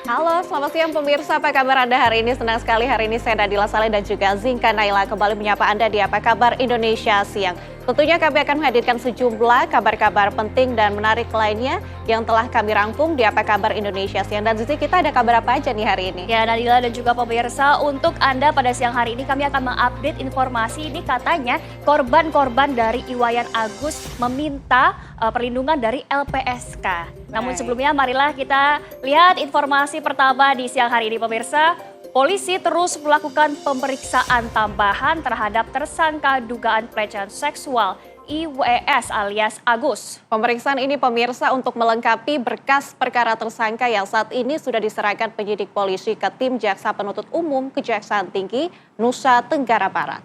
Halo, selamat siang pemirsa. Apa kabar Anda hari ini? Senang sekali hari ini saya Nadila Saleh dan juga Zinka Naila kembali menyapa Anda di Apa Kabar Indonesia Siang. Tentunya kami akan menghadirkan sejumlah kabar-kabar penting dan menarik lainnya yang telah kami rangkum di Apa Kabar Indonesia Siang. Dan Zizi, kita ada kabar apa aja nih hari ini? Ya Nadila dan juga pemirsa, untuk Anda pada siang hari ini kami akan mengupdate informasi ini, katanya korban-korban dari Iwayan Agus meminta perlindungan dari LPSK. Namun sebelumnya marilah kita lihat informasi pertama di siang hari ini pemirsa. Polisi terus melakukan pemeriksaan tambahan terhadap tersangka dugaan pelecehan seksual IWS alias Agus. Pemeriksaan ini pemirsa untuk melengkapi berkas perkara tersangka yang saat ini sudah diserahkan penyidik polisi ke tim Jaksa Penuntut Umum Kejaksaan Tinggi Nusa Tenggara Barat.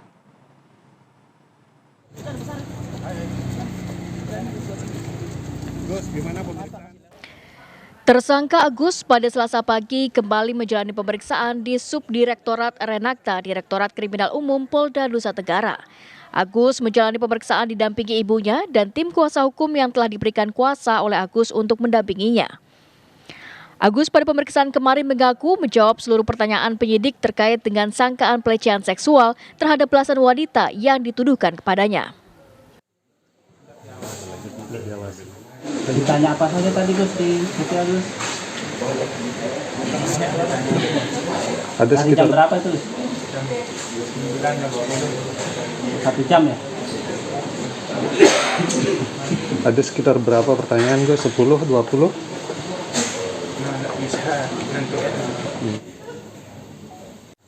Gus, gimana pemeriksaan? Tersangka Agus pada Selasa pagi kembali menjalani pemeriksaan di Subdirektorat Renakta, Direktorat Kriminal Umum Polda Nusa Tenggara. Agus menjalani pemeriksaan didampingi ibunya dan tim kuasa hukum yang telah diberikan kuasa oleh Agus untuk mendampinginya. Agus pada pemeriksaan kemarin mengaku menjawab seluruh pertanyaan penyidik terkait dengan sangkaan pelecehan seksual terhadap belasan wanita yang dituduhkan kepadanya. Ditanya apa saja tadi Gus di itu ya Gus? Ada Hari sekitar jam berapa itu? 1 jam ya? ada sekitar berapa pertanyaan Gus? 10, 20?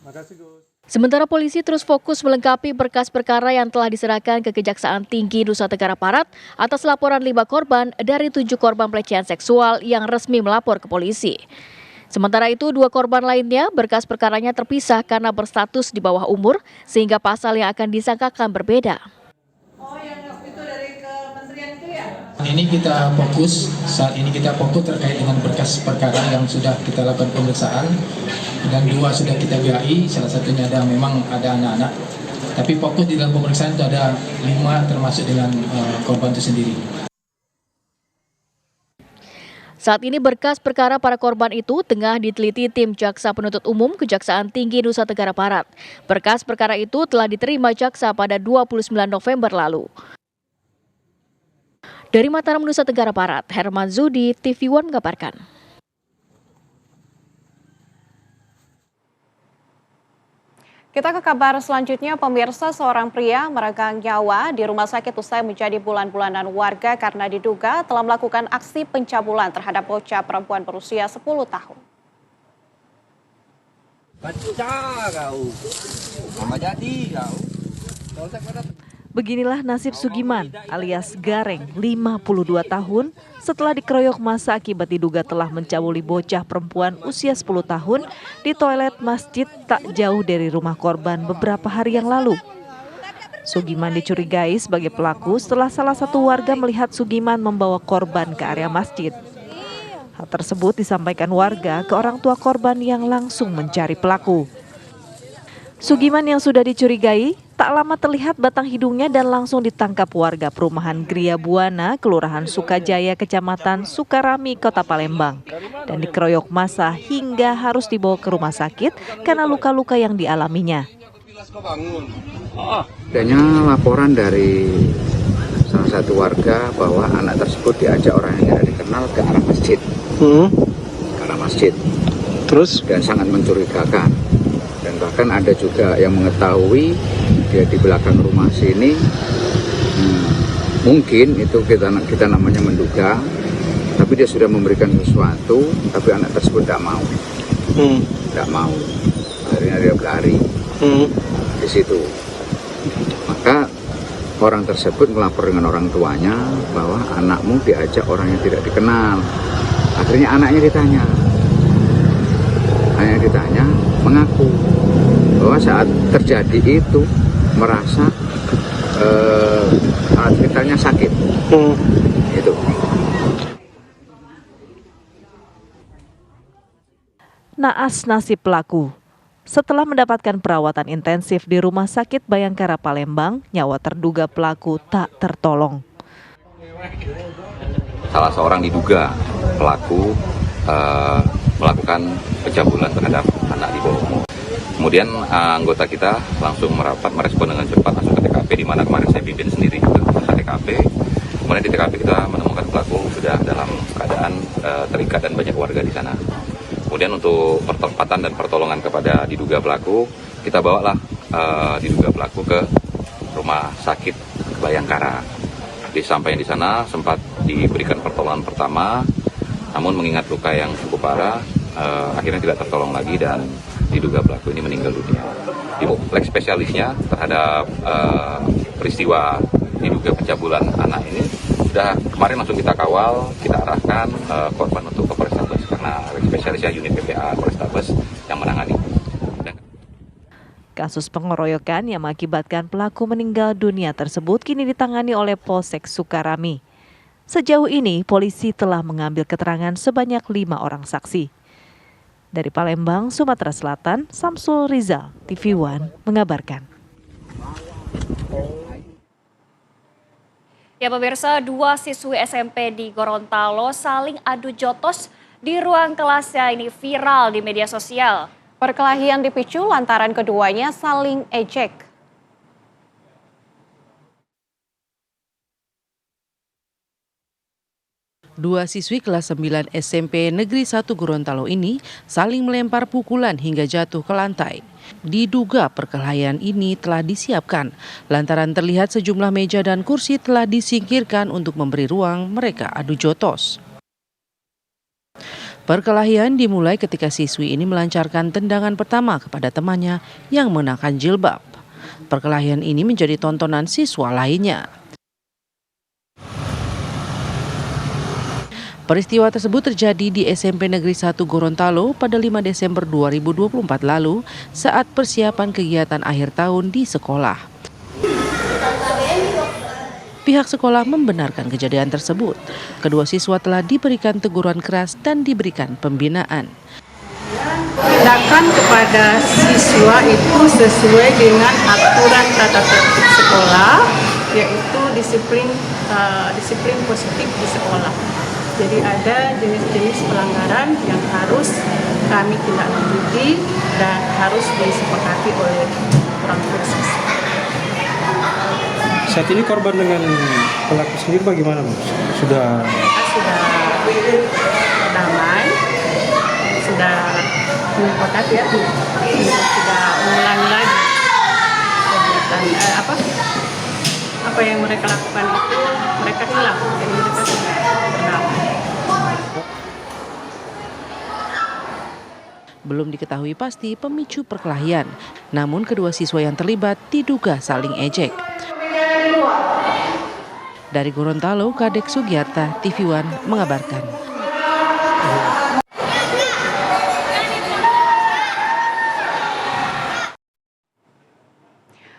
Makasih Gus. Sementara polisi terus fokus melengkapi berkas perkara yang telah diserahkan ke Kejaksaan Tinggi Nusa Tenggara Barat atas laporan 5 korban dari 7 korban pelecehan seksual yang resmi melapor ke polisi. Sementara itu 2 korban lainnya berkas perkaranya terpisah karena berstatus di bawah umur sehingga pasal yang akan disangkakan berbeda. Ini kita fokus, saat ini kita fokus terkait dengan berkas perkara yang sudah kita lakukan pemeriksaan dan 2 sudah kita GAI, salah satunya memang ada anak-anak. Tapi fokus di dalam pemeriksaan itu ada 5 termasuk dengan korban itu sendiri. Saat ini berkas perkara para korban itu tengah diteliti tim Jaksa Penuntut Umum Kejaksaan Tinggi Nusa Tenggara Barat. Berkas perkara itu telah diterima jaksa pada 29 November lalu. Dari Mataram, Nusa Tenggara Barat, Herman Zudi, TV One mengabarkan. Kita ke kabar selanjutnya, pemirsa, seorang pria meregang nyawa di rumah sakit usai menjadi bulan-bulanan warga karena diduga telah melakukan aksi pencabulan terhadap bocah perempuan berusia 10 tahun. Beginilah nasib Sugiman alias Gareng, 52 tahun, setelah dikeroyok massa akibat diduga telah mencabuli bocah perempuan usia 10 tahun di toilet masjid tak jauh dari rumah korban beberapa hari yang lalu. Sugiman dicurigai sebagai pelaku setelah salah satu warga melihat Sugiman membawa korban ke area masjid. Hal tersebut disampaikan warga ke orang tua korban yang langsung mencari pelaku. Sugiman yang sudah dicurigai tak lama terlihat batang hidungnya dan langsung ditangkap warga perumahan Gria Buana, Kelurahan Sukajaya, Kecamatan Sukarami, Kota Palembang, dan dikeroyok massa hingga harus dibawa ke rumah sakit karena luka-luka yang dialaminya. Adanya laporan dari salah satu warga bahwa anak tersebut diajak orang yang tidak dikenal ke arah masjid, Terus? Dan sangat mencurigakan. Dan bahkan ada juga yang mengetahui dia di belakang rumah sini, mungkin itu kita namanya menduga, tapi dia sudah memberikan sesuatu, tapi anak tersebut tidak mau, akhirnya dia berlari di situ. Maka orang tersebut melapor dengan orang tuanya bahwa anakmu diajak orang yang tidak dikenal. Akhirnya anaknya ditanya, mengaku bahwa saat terjadi itu merasa alat vitalnya sakit. Itu. Naas nasib pelaku. Setelah mendapatkan perawatan intensif di Rumah Sakit Bayangkara Palembang, nyawa terduga pelaku tak tertolong. Salah seorang diduga pelaku melakukan pencabulan terhadap anak di bawah umur. Kemudian anggota kita langsung merapat, merespon dengan cepat langsung ke TKP, di mana kemarin saya pimpin sendiri juga ke TKP. Kemudian di TKP kita menemukan pelaku sudah dalam keadaan terikat dan banyak warga di sana. Kemudian untuk pertempatan dan pertolongan kepada diduga pelaku, kita bawalah diduga pelaku ke rumah sakit Bayangkara. Sampai di sana sempat diberikan pertolongan pertama, namun mengingat luka yang cukup parah, akhirnya tidak tertolong lagi dan diduga pelaku ini meninggal dunia. Di leg spesialisnya terhadap peristiwa diduga pencabulan anak ini sudah kemarin langsung kita kawal, kita arahkan korban untuk ke Polrestabes karena leg spesialisnya unit PPA Polrestabes yang menangani. Kasus pengeroyokan yang mengakibatkan pelaku meninggal dunia tersebut kini ditangani oleh Polsek Sukarami. Sejauh ini, polisi telah mengambil keterangan sebanyak 5 orang saksi. Dari Palembang, Sumatera Selatan, Samsul Rizal, TV One, mengabarkan. Ya pemirsa, 2 siswi SMP di Gorontalo saling adu jotos di ruang kelasnya. Ini viral di media sosial. Perkelahian dipicu lantaran keduanya saling ejek. Dua siswi kelas 9 SMP Negeri 1 Gorontalo ini saling melempar pukulan hingga jatuh ke lantai. Diduga perkelahian ini telah disiapkan lantaran terlihat sejumlah meja dan kursi telah disingkirkan untuk memberi ruang mereka adu jotos. Perkelahian dimulai ketika siswi ini melancarkan tendangan pertama kepada temannya yang mengenakan jilbab. Perkelahian ini menjadi tontonan siswa lainnya. Peristiwa tersebut terjadi di SMP Negeri 1 Gorontalo pada 5 Desember 2024 lalu saat persiapan kegiatan akhir tahun di sekolah. Pihak sekolah membenarkan kejadian tersebut. Kedua siswa telah diberikan teguran keras dan diberikan pembinaan. Tindakan kepada siswa itu sesuai dengan aturan tata tertib sekolah, yaitu disiplin positif di sekolah. Jadi ada jenis-jenis pelanggaran yang harus kami tindak lanjuti dan harus disepakati oleh orang tua siswa. Saat ini korban dengan pelaku sendiri bagaimana, Bu? Sudah damai, sudah menyepakati ya, tidak mengulangi lagi kegiatan apa yang mereka lakukan itu mereka hilang, jadi mereka sudah berdamai. Belum diketahui pasti pemicu perkelahian, namun kedua siswa yang terlibat diduga saling ejek. Dari Gorontalo, Kadek Sugiyarta, TV One mengabarkan.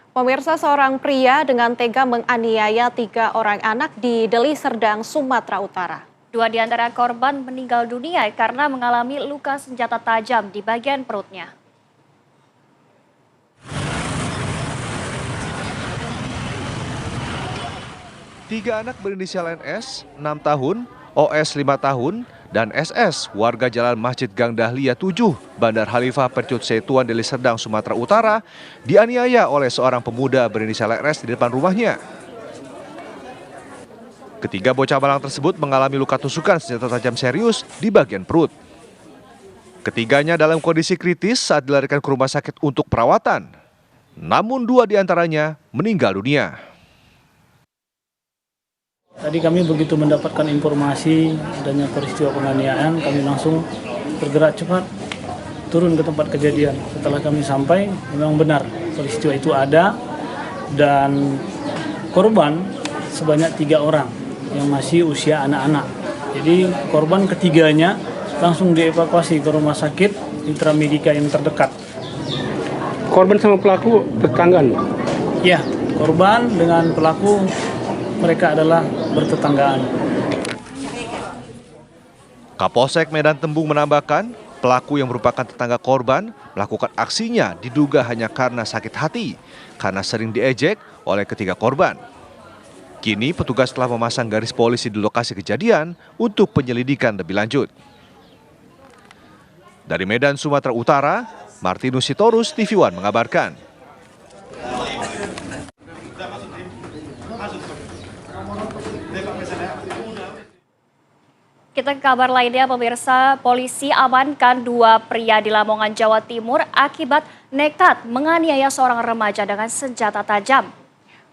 Pemirsa, seorang pria dengan tega menganiaya 3 orang anak di Deli Serdang, Sumatera Utara. 2 di antara korban meninggal dunia karena mengalami luka senjata tajam di bagian perutnya. Tiga anak berinisial NS, 6 tahun, OS 5 tahun, dan SS, warga Jalan Masjid Gang Dahlia 7, Bandar Khalifah Percut Setuan Deli Serdang, Sumatera Utara, dianiaya oleh seorang pemuda berinisial RS di depan rumahnya. Ketiga bocah malang tersebut mengalami luka tusukan senjata tajam serius di bagian perut. Ketiganya dalam kondisi kritis saat dilarikan ke rumah sakit untuk perawatan. Namun 2 diantaranya meninggal dunia. Tadi kami begitu mendapatkan informasi adanya peristiwa penganiayaan, kami langsung bergerak cepat turun ke tempat kejadian. Setelah kami sampai, memang benar peristiwa itu ada dan korban sebanyak 3 orang yang masih usia anak-anak. Jadi korban ketiganya langsung dievakuasi ke rumah sakit Mitra Medika yang terdekat. korban sama pelaku tetanggaan? Ya, korban dengan pelaku mereka adalah bertetanggaan. Kapolsek Medan Tembung menambahkan, pelaku yang merupakan tetangga korban melakukan aksinya diduga hanya karena sakit hati, karena sering diejek oleh ketiga korban. Kini petugas telah memasang garis polisi di lokasi kejadian untuk penyelidikan lebih lanjut. Dari Medan, Sumatera Utara, Martinus Sitorus, TV One mengabarkan. Kita ke kabar lainnya, pemirsa. Polisi amankan 2 pria di Lamongan, Jawa Timur akibat nekat menganiaya seorang remaja dengan senjata tajam.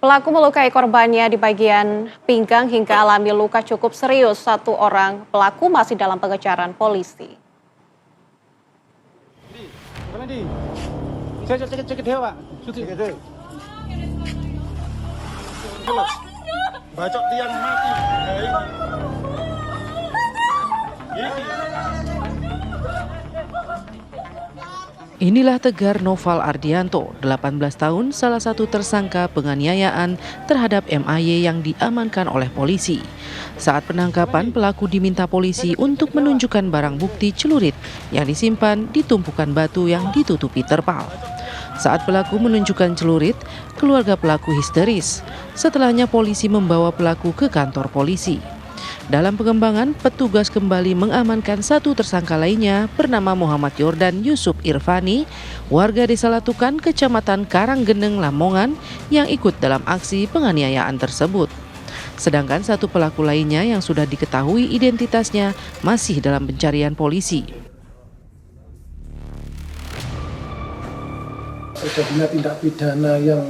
Pelaku melukai korbannya di bagian pinggang hingga alami luka cukup serius. 1 orang pelaku masih dalam pengejaran polisi. Bacok tiang mati. Inilah Tegar Noval Ardianto, 18 tahun, salah satu tersangka penganiayaan terhadap MAY yang diamankan oleh polisi. Saat penangkapan, pelaku diminta polisi untuk menunjukkan barang bukti celurit yang disimpan di tumpukan batu yang ditutupi terpal. Saat pelaku menunjukkan celurit, keluarga pelaku histeris. Setelahnya polisi membawa pelaku ke kantor polisi. Dalam pengembangan, petugas kembali mengamankan 1 tersangka lainnya bernama Muhammad Yordan Yusuf Irfani, warga Desa Latukan, Kecamatan Karanggeneng, Lamongan, yang ikut dalam aksi penganiayaan tersebut. Sedangkan 1 pelaku lainnya yang sudah diketahui identitasnya masih dalam pencarian polisi. Terjadinya tindak pidana yang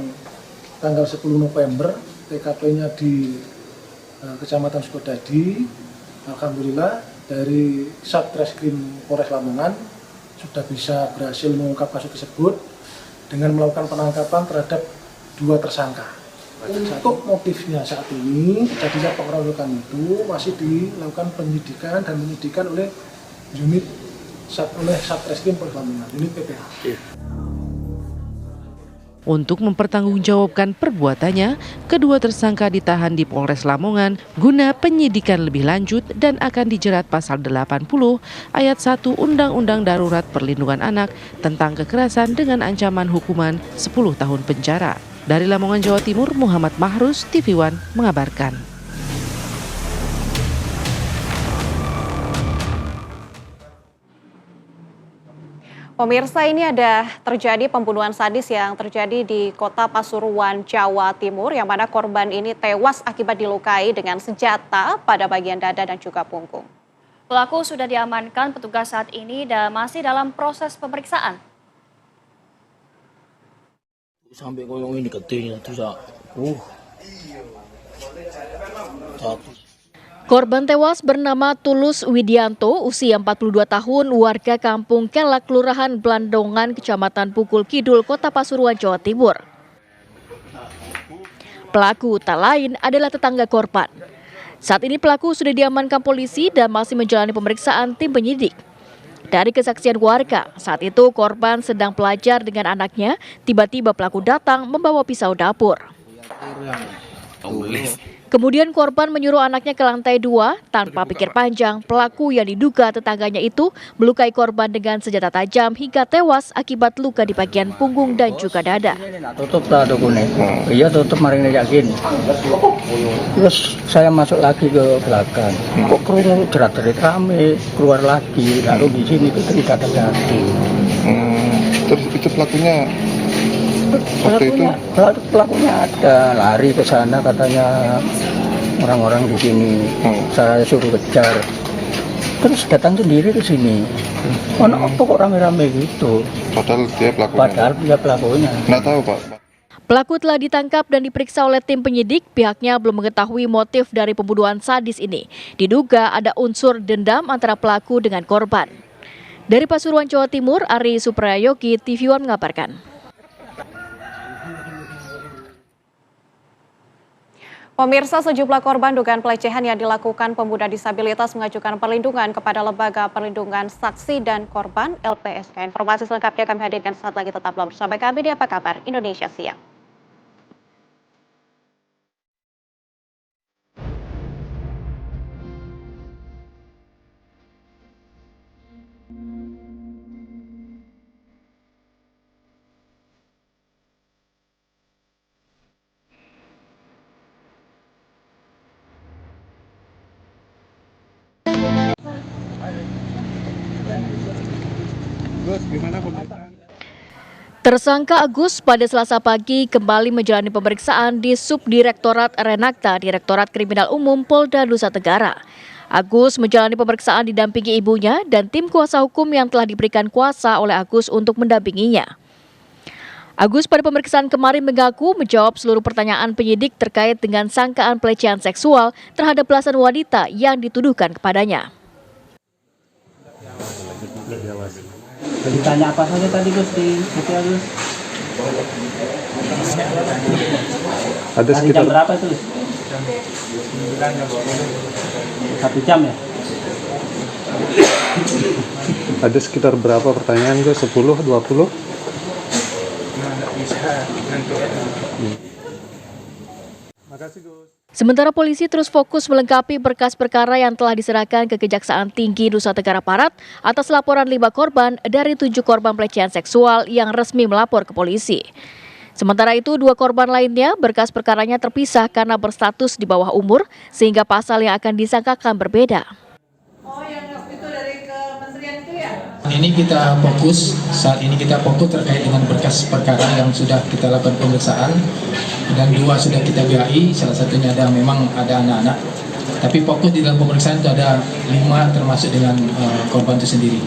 tanggal 10 November, TKP-nya di Kecamatan Sukodadi. Alhamdulillah dari Satreskrim Polres Lamongan sudah bisa berhasil mengungkap kasus tersebut dengan melakukan penangkapan terhadap 2 tersangka. Untuk motifnya saat ini terjadinya pengeroyokan itu masih dilakukan penyidikan dan penyidikan oleh Satreskrim Polres Lamongan, unit PPH. Untuk mempertanggungjawabkan perbuatannya, kedua tersangka ditahan di Polres Lamongan guna penyidikan lebih lanjut dan akan dijerat pasal 80 ayat 1 Undang-Undang Darurat Perlindungan Anak tentang kekerasan dengan ancaman hukuman 10 tahun penjara. Dari Lamongan, Jawa Timur, Muhammad Mahrus, TV One mengabarkan. Pemirsa, ini ada terjadi pembunuhan sadis yang terjadi di Kota Pasuruan, Jawa Timur, yang mana korban ini tewas akibat dilukai dengan senjata pada bagian dada dan juga punggung. Pelaku sudah diamankan petugas saat ini dan masih dalam proses pemeriksaan. Sampai koyong ini gedenya tuh Korban tewas bernama Tulus Widianto, usia 42 tahun, warga kampung Kelak, Kelurahan Blandongan, Kecamatan Pukul Kidul, Kota Pasuruan, Jawa Timur. Pelaku tak lain adalah tetangga korban. Saat ini pelaku sudah diamankan polisi dan masih menjalani pemeriksaan tim penyidik. Dari kesaksian warga, saat itu korban sedang belajar dengan anaknya, tiba-tiba pelaku datang membawa pisau dapur. Kemudian korban menyuruh anaknya ke lantai 2, tanpa pikir panjang, pelaku yang diduga tetangganya itu melukai korban dengan senjata tajam hingga tewas akibat luka di bagian punggung dan juga dada. Tutup lah dokumen, iya tutup mari yakin. Terus saya masuk lagi ke belakang, kok kerungu jerat-jerit rame, keluar lagi, lalu di sini itu tidak terjadi. Terus itu pelakunya? Pelakunya ada lari ke sana katanya orang-orang di sini. Saya suruh kejar. Terus datang sendiri ke sini. Mana apa kok rame-rame gitu? Padahal dia pelakunya. Padahal dia pelakunya. Nggak tahu, Pak. Pelaku telah ditangkap dan diperiksa oleh tim penyidik. Pihaknya belum mengetahui motif dari pembunuhan sadis ini. Diduga ada unsur dendam antara pelaku dengan korban. Dari Pasuruan, Jawa Timur, Ari Suprayogi, TV One mengabarkan. Pemirsa, sejumlah korban dugaan pelecehan yang dilakukan pemuda disabilitas mengajukan perlindungan kepada Lembaga Perlindungan Saksi dan Korban LPSK. Informasi selengkapnya kami hadirkan saat lagi, tetaplah bersama kami di Apa Kabar Indonesia Siang. Gus, gimana pemeriksaan? Tersangka Agus pada Selasa pagi kembali menjalani pemeriksaan di Subdirektorat Renakta, Direktorat Kriminal Umum Polda Nusa Tenggara. Agus menjalani pemeriksaan didampingi ibunya dan tim kuasa hukum yang telah diberikan kuasa oleh Agus untuk mendampinginya. Agus pada pemeriksaan kemarin mengaku menjawab seluruh pertanyaan penyidik terkait dengan sangkaan pelecehan seksual terhadap belasan wanita yang dituduhkan kepadanya. Ditanya apa saja tadi Gus di situ Gus? Ada sekitar jam berapa itu? 1 jam ya? Ada sekitar berapa pertanyaan Gus? 10, 20? Makasih Gus. Sementara polisi terus fokus melengkapi berkas perkara yang telah diserahkan ke Kejaksaan Tinggi Nusa Tenggara Barat atas laporan 5 korban dari 7 korban pelecehan seksual yang resmi melapor ke polisi. Sementara itu 2 korban lainnya berkas perkaranya terpisah karena berstatus di bawah umur sehingga pasal yang akan disangkakan berbeda. Ini kita fokus, saat ini kita fokus terkait dengan berkas perkara yang sudah kita lakukan pemeriksaan dan 2 sudah kita GAI, salah satunya memang ada anak-anak. Tapi fokus di dalam pemeriksaan itu ada 5 termasuk dengan korban itu sendiri.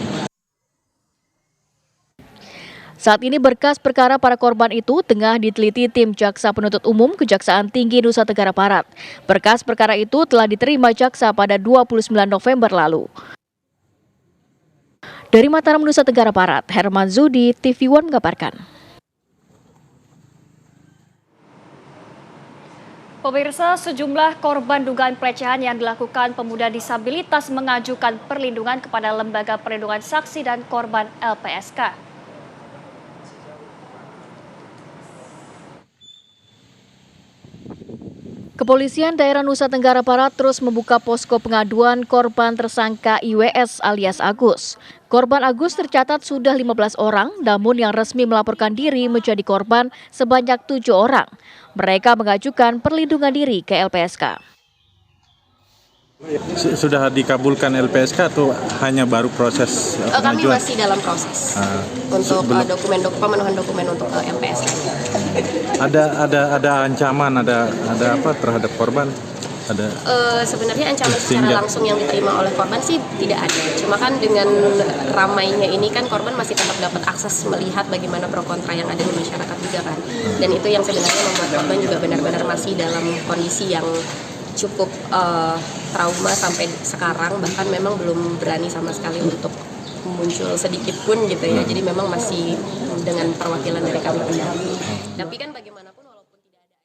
Saat ini berkas perkara para korban itu tengah diteliti tim Jaksa Penuntut Umum Kejaksaan Tinggi Nusa Tenggara Barat. Berkas perkara itu telah diterima jaksa pada 29 November lalu. Dari Mataram, Nusa Tenggara Barat, Herman Zudi, TV One mengabarkan. Pemirsa, sejumlah korban dugaan pelecehan yang dilakukan pemuda disabilitas mengajukan perlindungan kepada Lembaga Perlindungan Saksi dan Korban LPSK. Kepolisian daerah Nusa Tenggara Barat terus membuka posko pengaduan korban tersangka IWS alias Agus. Korban Agus tercatat sudah 15 orang, namun yang resmi melaporkan diri menjadi korban sebanyak 7 orang. Mereka mengajukan perlindungan diri ke LPSK. Sudah dikabulkan LPSK atau hanya baru proses pengajuan? Kami masih dalam proses untuk pemenuhan dokumen untuk LPSK. Ada ancaman, ada apa terhadap korban? Ada sebenarnya ancaman secara langsung yang diterima oleh korban sih tidak ada. Cuma kan dengan ramainya ini kan korban masih tetap dapat akses melihat bagaimana pro kontra yang ada di masyarakat juga kan. Dan itu yang sebenarnya membuat korban juga benar-benar masih dalam kondisi yang cukup trauma sampai sekarang, bahkan memang belum berani sama sekali untuk muncul sedikit pun gitu ya. Jadi memang masih dengan perwakilan dari kami pendamping. Tapi kan bagaimanapun walaupun tidak ada.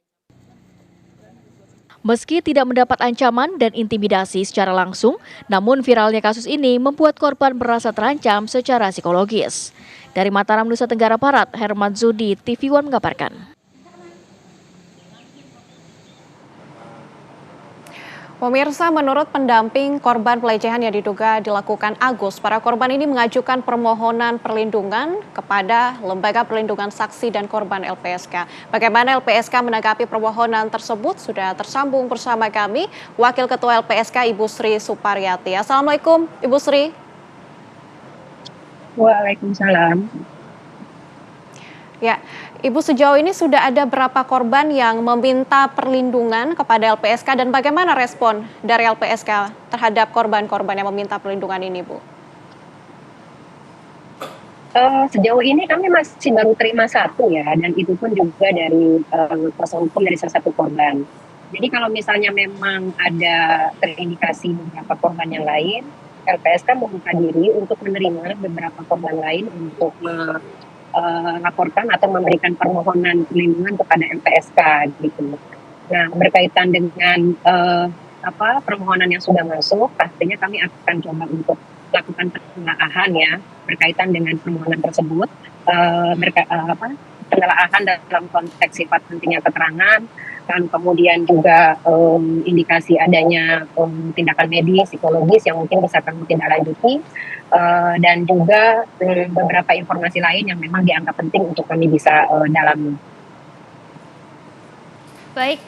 Meski tidak mendapat ancaman dan intimidasi secara langsung, namun viralnya kasus ini membuat korban merasa terancam secara psikologis. Dari Mataram, Nusa Tenggara Barat, Herman Zudi, TV One mengabarkan. Pemirsa, menurut pendamping korban pelecehan yang diduga dilakukan Agus, para korban ini mengajukan permohonan perlindungan kepada Lembaga Perlindungan Saksi dan Korban LPSK. Bagaimana LPSK menanggapi permohonan tersebut? Sudah tersambung bersama kami Wakil Ketua LPSK Ibu Sri Suparyati. Assalamualaikum Ibu Sri. Waalaikumsalam. Ya, Ibu, sejauh ini sudah ada berapa korban yang meminta perlindungan kepada LPSK dan bagaimana respon dari LPSK terhadap korban-korban yang meminta perlindungan ini, Bu? Sejauh ini kami masih baru terima 1 ya, dan itu pun juga dari kuasa hukum dari salah satu korban. Jadi kalau misalnya memang ada terindikasi beberapa korban yang lain, LPSK membuka diri untuk menerima beberapa korban lain untuk laporkan atau memberikan permohonan perlindungan kepada LPSK gitu. Nah, berkaitan dengan permohonan yang sudah masuk, pastinya kami akan coba untuk lakukan penelaahan ya berkaitan dengan permohonan tersebut, penelaahan dalam konteks sifat pentingnya keterangan, dan kemudian juga indikasi adanya tindakan medis, psikologis yang mungkin bisa kami tindak lanjuti, dan juga beberapa informasi lain yang memang dianggap penting untuk kami bisa dalami. Baik,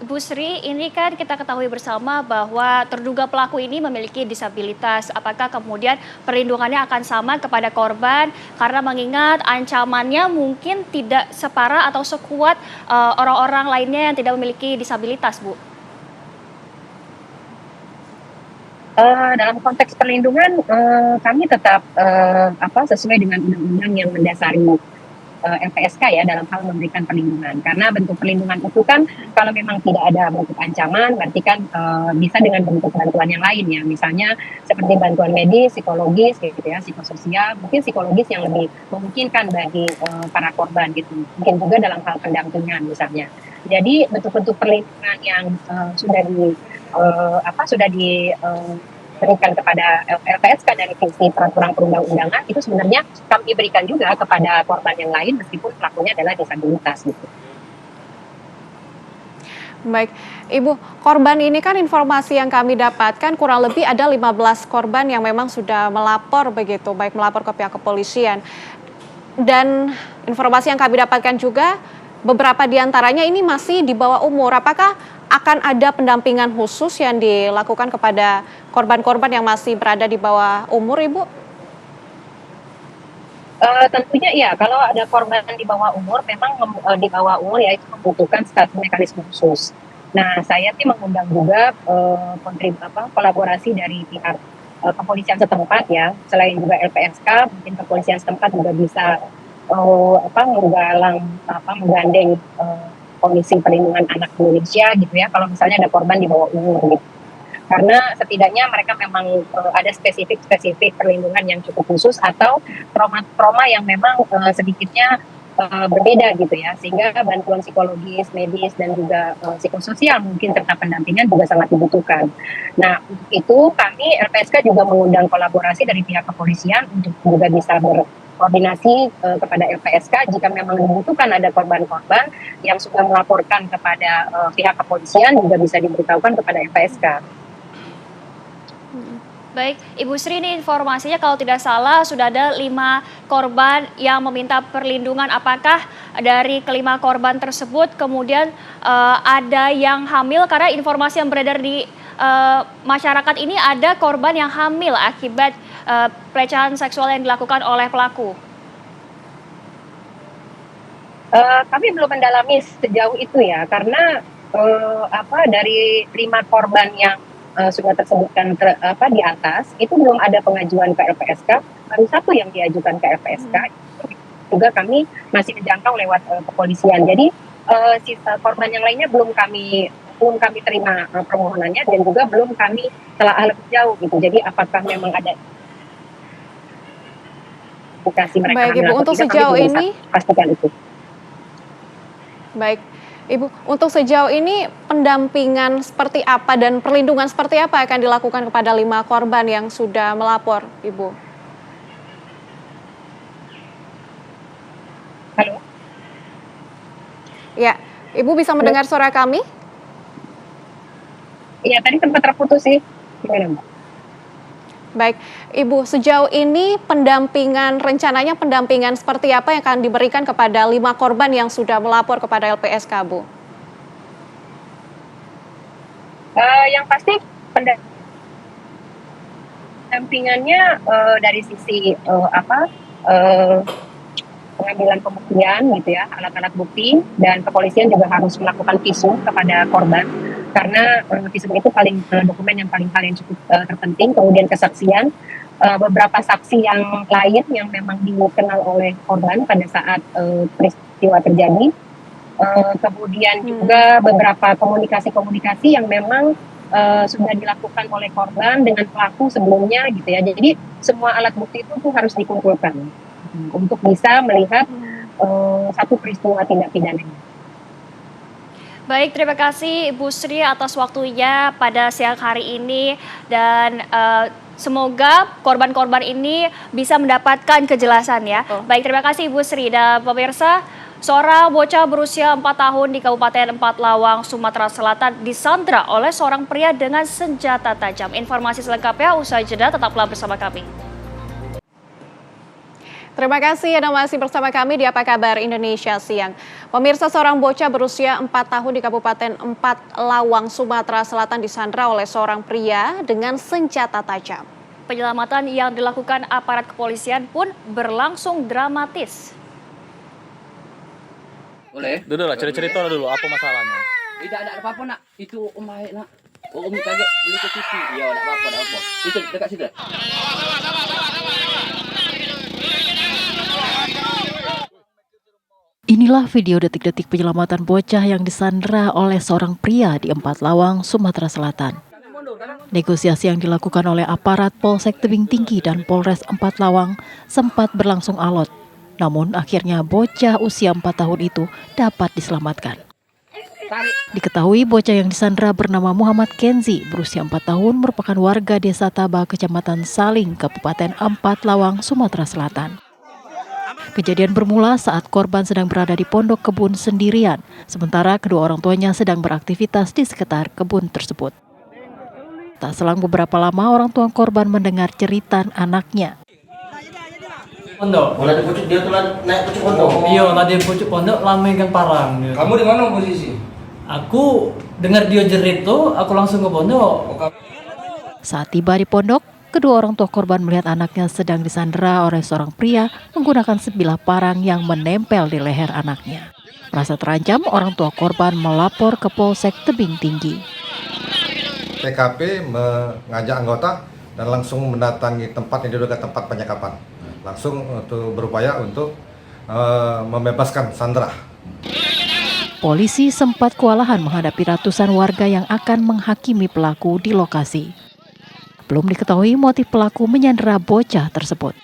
Bu Sri, ini kan kita ketahui bersama bahwa terduga pelaku ini memiliki disabilitas. Apakah kemudian perlindungannya akan sama kepada korban karena mengingat ancamannya mungkin tidak separah atau sekuat orang-orang lainnya yang tidak memiliki disabilitas, Bu? Dalam konteks perlindungan, kami tetap sesuai dengan undang-undang yang mendasari LPSK ya dalam hal memberikan perlindungan. Karena bentuk perlindungan itu kan kalau memang tidak ada bentuk ancaman, berarti kan bisa dengan bentuk bantuan yang lain ya. Misalnya seperti bantuan medis, psikologis gitu ya, psikososial, mungkin psikologis yang lebih memungkinkan bagi para korban gitu. Mungkin juga dalam hal pendampingan misalnya. Jadi bentuk-bentuk perlindungan yang sudah diberikan kepada LPSK dari sisi peraturan perundang-undangan itu sebenarnya kami berikan juga kepada korban yang lain meskipun pelakunya adalah disabilitas gitu. Baik, Ibu, korban ini kan informasi yang kami dapatkan kurang lebih ada 15 korban yang memang sudah melapor begitu, baik melapor ke pihak kepolisian. Dan informasi yang kami dapatkan juga beberapa diantaranya ini masih di bawah umur. Apakah akan ada pendampingan khusus yang dilakukan kepada korban-korban yang masih berada di bawah umur, Ibu? Tentunya iya, kalau ada korban di bawah umur, memang di bawah umur ya itu membutuhkan satu mekanisme khusus. Nah, saya sih mengundang juga kolaborasi dari pihak kepolisian setempat ya, selain juga LPSK, mungkin kepolisian setempat juga bisa menggandeng Komisi Perlindungan Anak Indonesia gitu ya, kalau misalnya ada korban di bawah umur gitu. Karena setidaknya mereka memang ada spesifik perlindungan yang cukup khusus atau trauma yang memang sedikitnya berbeda gitu ya, sehingga bantuan psikologis, medis dan juga psikososial mungkin serta pendampingan juga sangat dibutuhkan. Nah, untuk itu kami LPSK juga mengundang kolaborasi dari pihak kepolisian untuk juga bisa berkoordinasi kepada LPSK jika memang dibutuhkan ada korban-korban yang sudah melaporkan kepada pihak kepolisian juga bisa diberitahukan kepada LPSK. Baik, Ibu Sri, ini informasinya kalau tidak salah sudah ada 5 korban yang meminta perlindungan. Apakah dari kelima korban tersebut kemudian ada yang hamil? Karena informasi yang beredar di masyarakat ini ada korban yang hamil akibat pelecehan seksual yang dilakukan oleh pelaku. Kami belum mendalami sejauh itu ya, karena dari 5 korban yang sudah tersebutkan di atas itu belum ada pengajuan ke LPSK, baru 1 yang diajukan ke LPSK. Juga kami masih menjangkau lewat kepolisian. Jadi korban yang lainnya belum kami terima permohonannya dan juga belum kami telah lebih jauh gitu. Jadi apakah memang ada indikasi mereka baik, Ibu, untuk sejauh ini pastikan itu. Baik, Ibu, untuk sejauh ini pendampingan seperti apa dan perlindungan seperti apa akan dilakukan kepada 5 korban yang sudah melapor, Ibu? Halo? Ya, Ibu bisa mendengar suara kami? Iya, tadi sempat terputus sih. Gimana, Mbak? Baik, Ibu, sejauh ini rencananya pendampingan seperti apa yang akan diberikan kepada 5 korban yang sudah melapor kepada LPSK, Bu? Yang pasti pendampingannya dari sisi pengambilan pembuktian gitu ya, alat-alat bukti, dan kepolisian juga harus melakukan visum kepada korban. Karena visum itu dokumen yang paling cukup terpenting. Kemudian kesaksian beberapa saksi yang lain yang memang dikenal oleh korban pada saat peristiwa terjadi. Kemudian juga beberapa komunikasi yang memang sudah dilakukan oleh korban dengan pelaku sebelumnya gitu ya. Jadi semua alat bukti itu harus dikumpulkan untuk bisa melihat satu peristiwa tindak pidananya. Baik, terima kasih Ibu Sri atas waktunya pada siang hari ini dan semoga korban-korban ini bisa mendapatkan kejelasan ya. Baik, terima kasih Ibu Sri. Dan pemirsa, seorang bocah berusia 4 tahun di Kabupaten Empat Lawang, Sumatera Selatan disandra oleh seorang pria dengan senjata tajam. Informasi selengkapnya usai jeda, tetaplah bersama kami. Terima kasih Anda masih bersama kami di Apa Kabar Indonesia Siang. Pemirsa, seorang bocah berusia 4 tahun di Kabupaten Empat Lawang, Sumatera Selatan disandra oleh seorang pria dengan senjata tajam. Penyelamatan yang dilakukan aparat kepolisian pun berlangsung dramatis. Boleh? Dulu lah, cerita dulu apa masalahnya. Tidak ada apa-apa nak. Itu Om baik nak. Om kaget beli ke TV. Ya, tidak apa-apa. Itu dekat situ. Inilah video detik-detik penyelamatan bocah yang disandra oleh seorang pria di Empat Lawang, Sumatera Selatan. Negosiasi yang dilakukan oleh aparat Polsek Tebing Tinggi dan Polres Empat Lawang sempat berlangsung alot. Namun akhirnya bocah usia 4 tahun itu dapat diselamatkan. Diketahui bocah yang disandra bernama Muhammad Kenzi, berusia 4 tahun, merupakan warga Desa Taba, Kecamatan Saling, Kabupaten Empat Lawang, Sumatera Selatan. Kejadian bermula saat korban sedang berada di pondok kebun sendirian, sementara kedua orang tuanya sedang beraktivitas di sekitar kebun tersebut. Tak selang beberapa lama, orang tua korban mendengar cerita anaknya. Pondok. Oh, tadi pucuk dia tuh naik pucuk pondok. Iya, tadi pucuk pondok lama megang parang. Dia. Kamu di mana posisi? Aku dengar dia jerit tuh, aku langsung ke pondok. Saat tiba di pondok, kedua orang tua korban melihat anaknya sedang disandra oleh seorang pria menggunakan sebilah parang yang menempel di leher anaknya. Merasa terancam, orang tua korban melapor ke Polsek Tebing Tinggi. TKP mengajak anggota dan langsung mendatangi tempat yang diduga tempat penyekapan. Langsung untuk berupaya untuk membebaskan sandera. Polisi sempat kewalahan menghadapi ratusan warga yang akan menghakimi pelaku di lokasi. Belum diketahui motif pelaku menyandera bocah tersebut.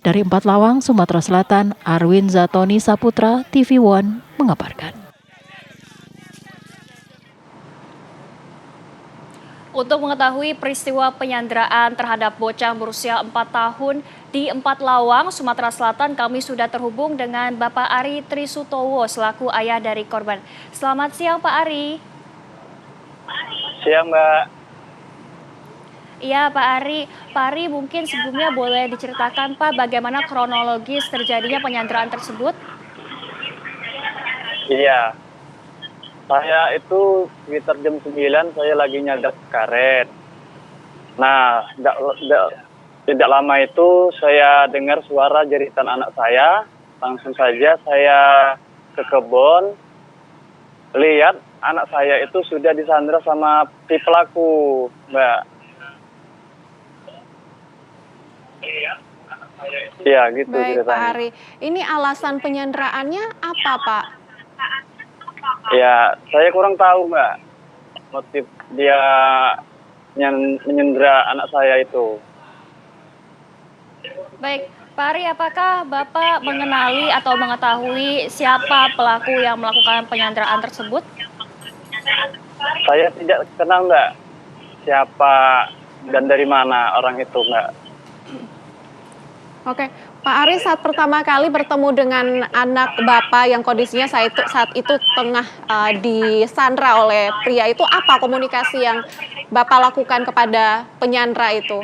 Dari Empat Lawang, Sumatera Selatan, Arwin Zatoni Saputra, TV One mengabarkan. Untuk mengetahui peristiwa penyanderaan terhadap bocah berusia 4 tahun di Empat Lawang, Sumatera Selatan, kami sudah terhubung dengan Bapak Ari Trisutowo selaku ayah dari korban. Selamat siang Pak Ari. Siang Mbak. Iya Pak Ari. Pak Ari, mungkin sebelumnya boleh diceritakan Pak bagaimana kronologis terjadinya penyanderaan tersebut? Iya. Saya itu sekitar jam 9 saya lagi nyadap karet. Nah, tidak lama itu saya dengar suara jeritan anak saya. Langsung saja saya ke kebun, lihat anak saya itu sudah disandra sama si pelaku, Mbak. Iya, gitu. Baik ceritanya. Pak Ari, ini alasan penyanderaannya apa Pak? Ya, saya kurang tahu, Mbak, motif dia menyandera anak saya itu. Baik, Pak Ari, apakah Bapak mengenali atau mengetahui siapa pelaku yang melakukan penyanderaan tersebut? Saya tidak kenal, Mbak, siapa dan dari mana orang itu, Mbak. Oke, Pak Ari, saat pertama kali bertemu dengan anak Bapak yang kondisinya saat itu tengah disandra oleh pria itu, apa komunikasi yang Bapak lakukan kepada penyandra itu?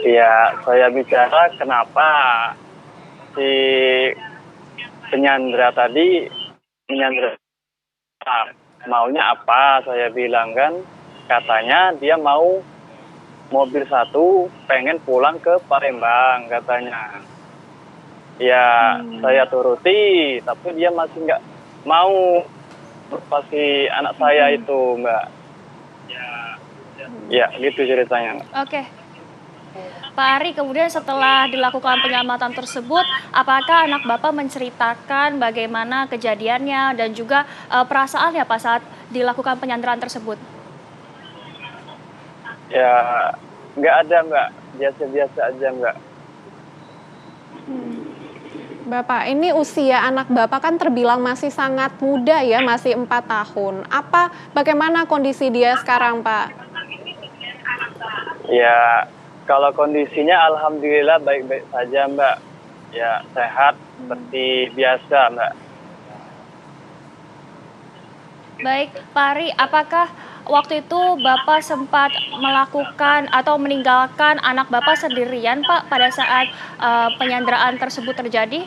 Ya, saya bicara kenapa si penyandra tadi menyandra, maunya apa, saya bilang kan, katanya dia mau mobil satu pengen pulang ke Palembang katanya. Ya, saya turuti, tapi dia masih nggak mau pasti anak saya itu, Mbak. Ya, gitu ceritanya. Oke. Pak Ari, kemudian setelah dilakukan penyelamatan tersebut, apakah anak Bapak menceritakan bagaimana kejadiannya dan juga perasaannya Pak saat dilakukan penyanderaan tersebut? Ya, nggak ada, Mbak. Biasa-biasa aja, Mbak. Bapak, ini usia anak Bapak kan terbilang masih sangat muda ya, masih 4 tahun. Bagaimana kondisi dia sekarang, Pak? Ya, kalau kondisinya alhamdulillah baik-baik saja, Mbak. Ya, sehat seperti biasa, Mbak. Baik, Pak Ari, apakah waktu itu Bapak sempat melakukan atau meninggalkan anak Bapak sendirian, Pak, pada saat penyanderaan tersebut terjadi?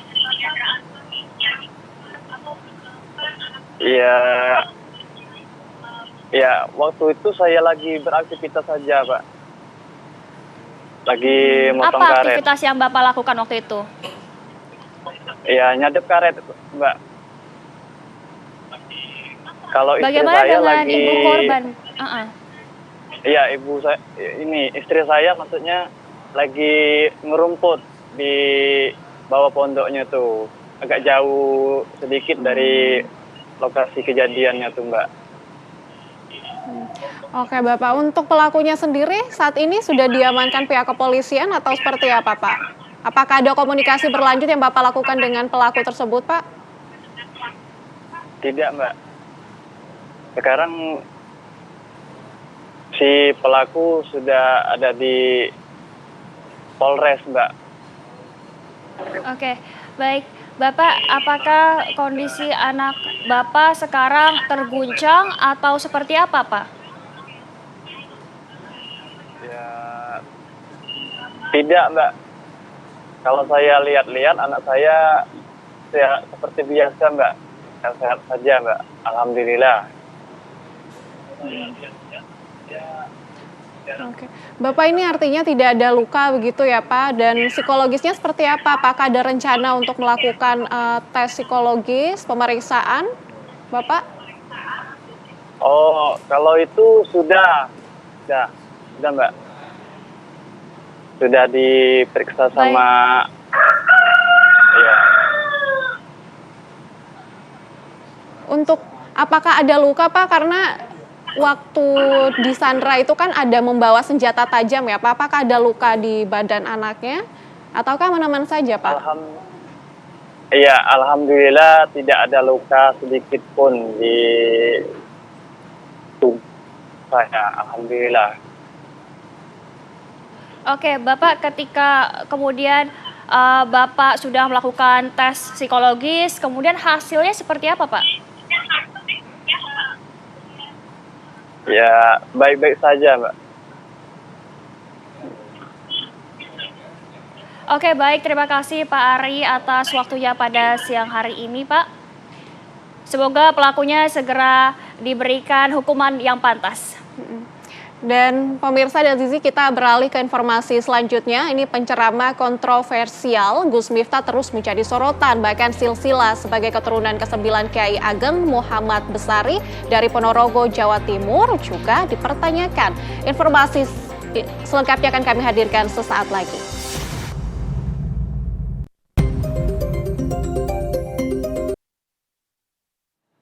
Iya. Ya, waktu itu saya lagi beraktivitas saja, Pak. Lagi motong Apa karet. aktivitas yang Bapak lakukan waktu itu? Ya, nyadep karet, Mbak. Kalau istri Bagaimana saya dengan lagi... ibu korban? Iya, ibu saya, istri saya maksudnya lagi ngerumput di bawah pondoknya tuh. Agak jauh sedikit dari lokasi kejadiannya tuh, Mbak. Oke Bapak, untuk pelakunya sendiri saat ini sudah diamankan pihak kepolisian atau seperti apa Pak? Apakah ada komunikasi berlanjut yang Bapak lakukan dengan pelaku tersebut Pak? Tidak, Mbak. Sekarang si pelaku sudah ada di Polres, Mbak. Oke, baik. Bapak, apakah kondisi anak Bapak sekarang terguncang atau seperti apa, Pak? Ya, tidak, Mbak. Kalau saya lihat-lihat anak saya ya seperti biasa, Mbak. Sehat saja, Mbak. Alhamdulillah. Oke. Bapak ini artinya tidak ada luka begitu ya Pak, dan psikologisnya seperti apa? Apakah ada rencana untuk melakukan tes psikologis, pemeriksaan Bapak? Oh, kalau itu sudah Mbak. Sudah diperiksa sama ya. Untuk apakah ada luka Pak? Karena waktu disandra itu kan ada membawa senjata tajam ya Pak. Apakah ada luka di badan anaknya ataukah aman-aman saja Pak? Iya, alhamdulillah tidak ada luka sedikit pun di tubuh saya. Alhamdulillah. Oke, Bapak, ketika kemudian Bapak sudah melakukan tes psikologis, kemudian hasilnya seperti apa, Pak? Ya, baik-baik saja, Mbak. Oke, baik. Terima kasih Pak Ari atas waktunya pada siang hari ini, Pak. Semoga pelakunya segera diberikan hukuman yang pantas. Dan pemirsa dan Zizi, kita beralih ke informasi selanjutnya. Ini penceramah kontroversial Gus Miftah terus menjadi sorotan. Bahkan silsilah sebagai keturunan ke-9 Kiai Ageng Muhammad Besari dari Ponorogo, Jawa Timur juga dipertanyakan. Informasi selengkapnya akan kami hadirkan sesaat lagi.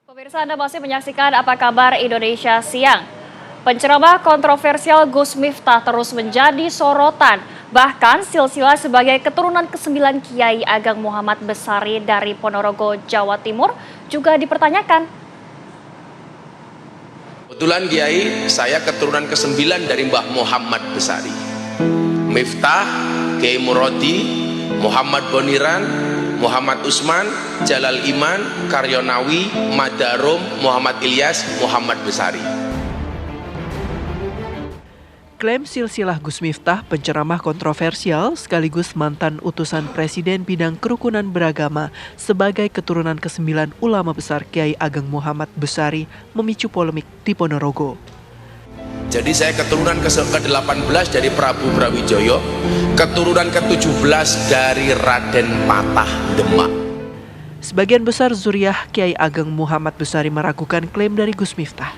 Pemirsa, Anda masih menyaksikan Apa Kabar Indonesia Siang. Penceramah kontroversial Gus Miftah terus menjadi sorotan. Bahkan silsilah sebagai keturunan ke-9 Kiai Ageng Muhammad Besari dari Ponorogo, Jawa Timur juga dipertanyakan. Kebetulan Kiai, saya keturunan ke-9 dari Mbah Muhammad Besari. Miftah, Kiai Murodi, Muhammad Boniran, Muhammad Usman, Jalal Iman, Karyonawi, Madarum, Muhammad Ilyas, Muhammad Besari. Klaim silsilah Gus Miftah, penceramah kontroversial sekaligus mantan utusan Presiden bidang kerukunan beragama sebagai keturunan ke-9 ulama besar Kiai Ageng Muhammad Besari memicu polemik di Ponorogo. Jadi saya keturunan ke-18 dari Prabu Brawijaya, keturunan ke-17 dari Raden Patah Demak. Sebagian besar zuriah Kiai Ageng Muhammad Besari meragukan klaim dari Gus Miftah.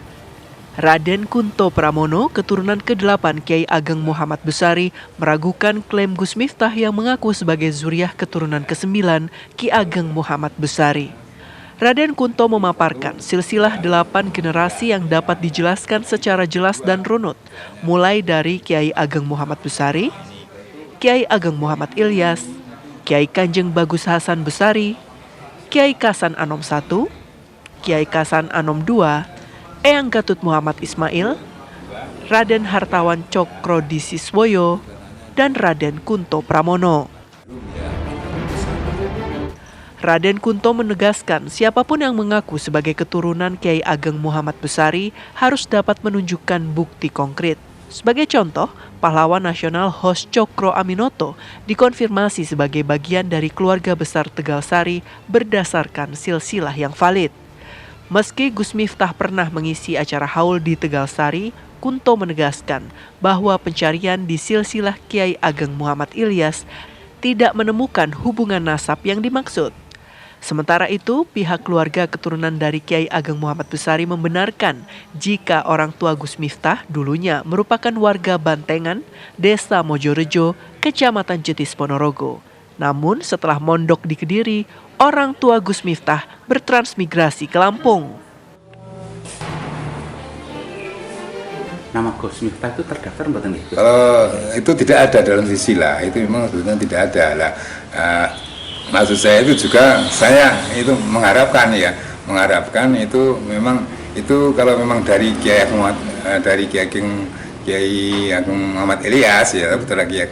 Raden Kunto Pramono, keturunan ke-8 Kiai Ageng Muhammad Besari, meragukan klaim Gus Miftah yang mengaku sebagai zuriah keturunan ke-9 Ki Ageng Muhammad Besari. Raden Kunto memaparkan silsilah 8 generasi yang dapat dijelaskan secara jelas dan runut, mulai dari Kiai Ageng Muhammad Besari, Kiai Ageng Muhammad Ilyas, Kiai Kanjeng Bagus Hasan Besari, Kiai Kasan Anom I, Kiai Kasan Anom II, Eyang Gatut Muhammad Ismail, Raden Hartawan Cokro Disiswoyo, dan Raden Kunto Pramono. Raden Kunto menegaskan siapapun yang mengaku sebagai keturunan Kiai Ageng Muhammad Besari harus dapat menunjukkan bukti konkret. Sebagai contoh, pahlawan nasional Hos Cokro Aminoto dikonfirmasi sebagai bagian dari keluarga besar Tegal Sari berdasarkan silsilah yang valid. Meski Gus Miftah pernah mengisi acara haul di Tegal Sari, Kunto menegaskan bahwa pencarian di silsilah Kiai Ageng Muhammad Ilyas tidak menemukan hubungan nasab yang dimaksud. Sementara itu, pihak keluarga keturunan dari Kiai Ageng Muhammad Besari membenarkan jika orang tua Gus Miftah dulunya merupakan warga Bantengan, Desa Mojorejo, Kecamatan Jetis Ponorogo. Namun setelah mondok di Kediri, orang tua Gus Miftah bertransmigrasi ke Lampung. Nama Gus Miftah itu terdaftar mboten nggih? Kalau itu tidak ada dalam silsilah, itu memang sebetulnya tidak ada lah. Maksud saya itu juga saya itu mengharapkan itu memang itu kalau memang dari Kiai Ageng Muhammad Ilyas ya, betul lagi Kiai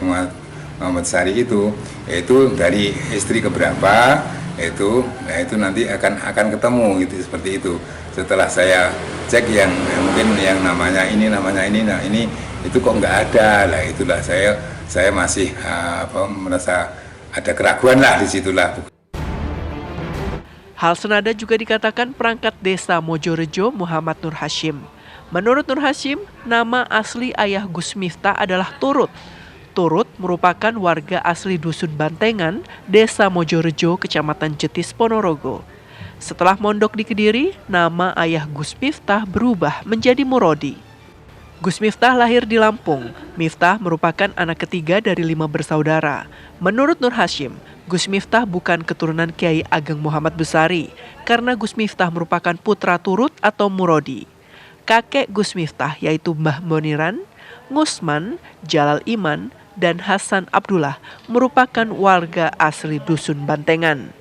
Muhammad Sari itu, yaitu dari istri keberapa itu, nah itu nanti akan ketemu gitu seperti itu. Setelah saya cek yang mungkin yang namanya ini, nah ini itu kok nggak ada lah, itulah saya masih merasa ada keraguan lah di situlah. Hal senada juga dikatakan perangkat desa Mojorejo Muhammad Nur Hashim. Menurut Nur Hashim, nama asli ayah Gus Miftah adalah Turut. Turut merupakan warga asli Dusun Bantengan, Desa Mojorejo, Kecamatan Jetis Ponorogo. Setelah mondok di Kediri, nama ayah Gus Miftah berubah menjadi Murodi. Gus Miftah lahir di Lampung. Miftah merupakan anak ketiga dari 5 bersaudara. Menurut Nur Hashim, Gus Miftah bukan keturunan Kiai Ageng Muhammad Besari karena Gus Miftah merupakan putra Turut atau Murodi. Kakek Gus Miftah yaitu Mbah Boniran, Ngusman, Jalal Iman, dan Hasan Abdullah merupakan warga asli Dusun Bantengan.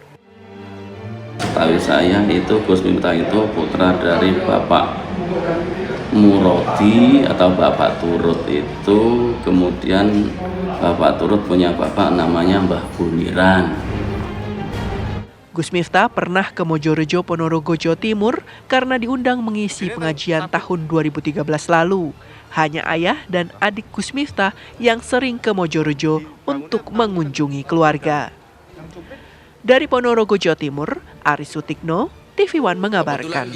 Tahu saya itu Gus Miftah itu putra dari Bapak Murodi atau Bapak Turut itu, kemudian Bapak Turut punya bapak namanya Mbah Buniran. Gus Miftah pernah ke Mojorejo, Ponorogo, Jawa Timur karena diundang mengisi pengajian tahun 2013 lalu. Hanya ayah dan adik Gus Miftah yang sering ke Mojorejo untuk mengunjungi keluarga. Dari Ponorogo, Jawa Timur, Aris Sutikno, TV One mengabarkan.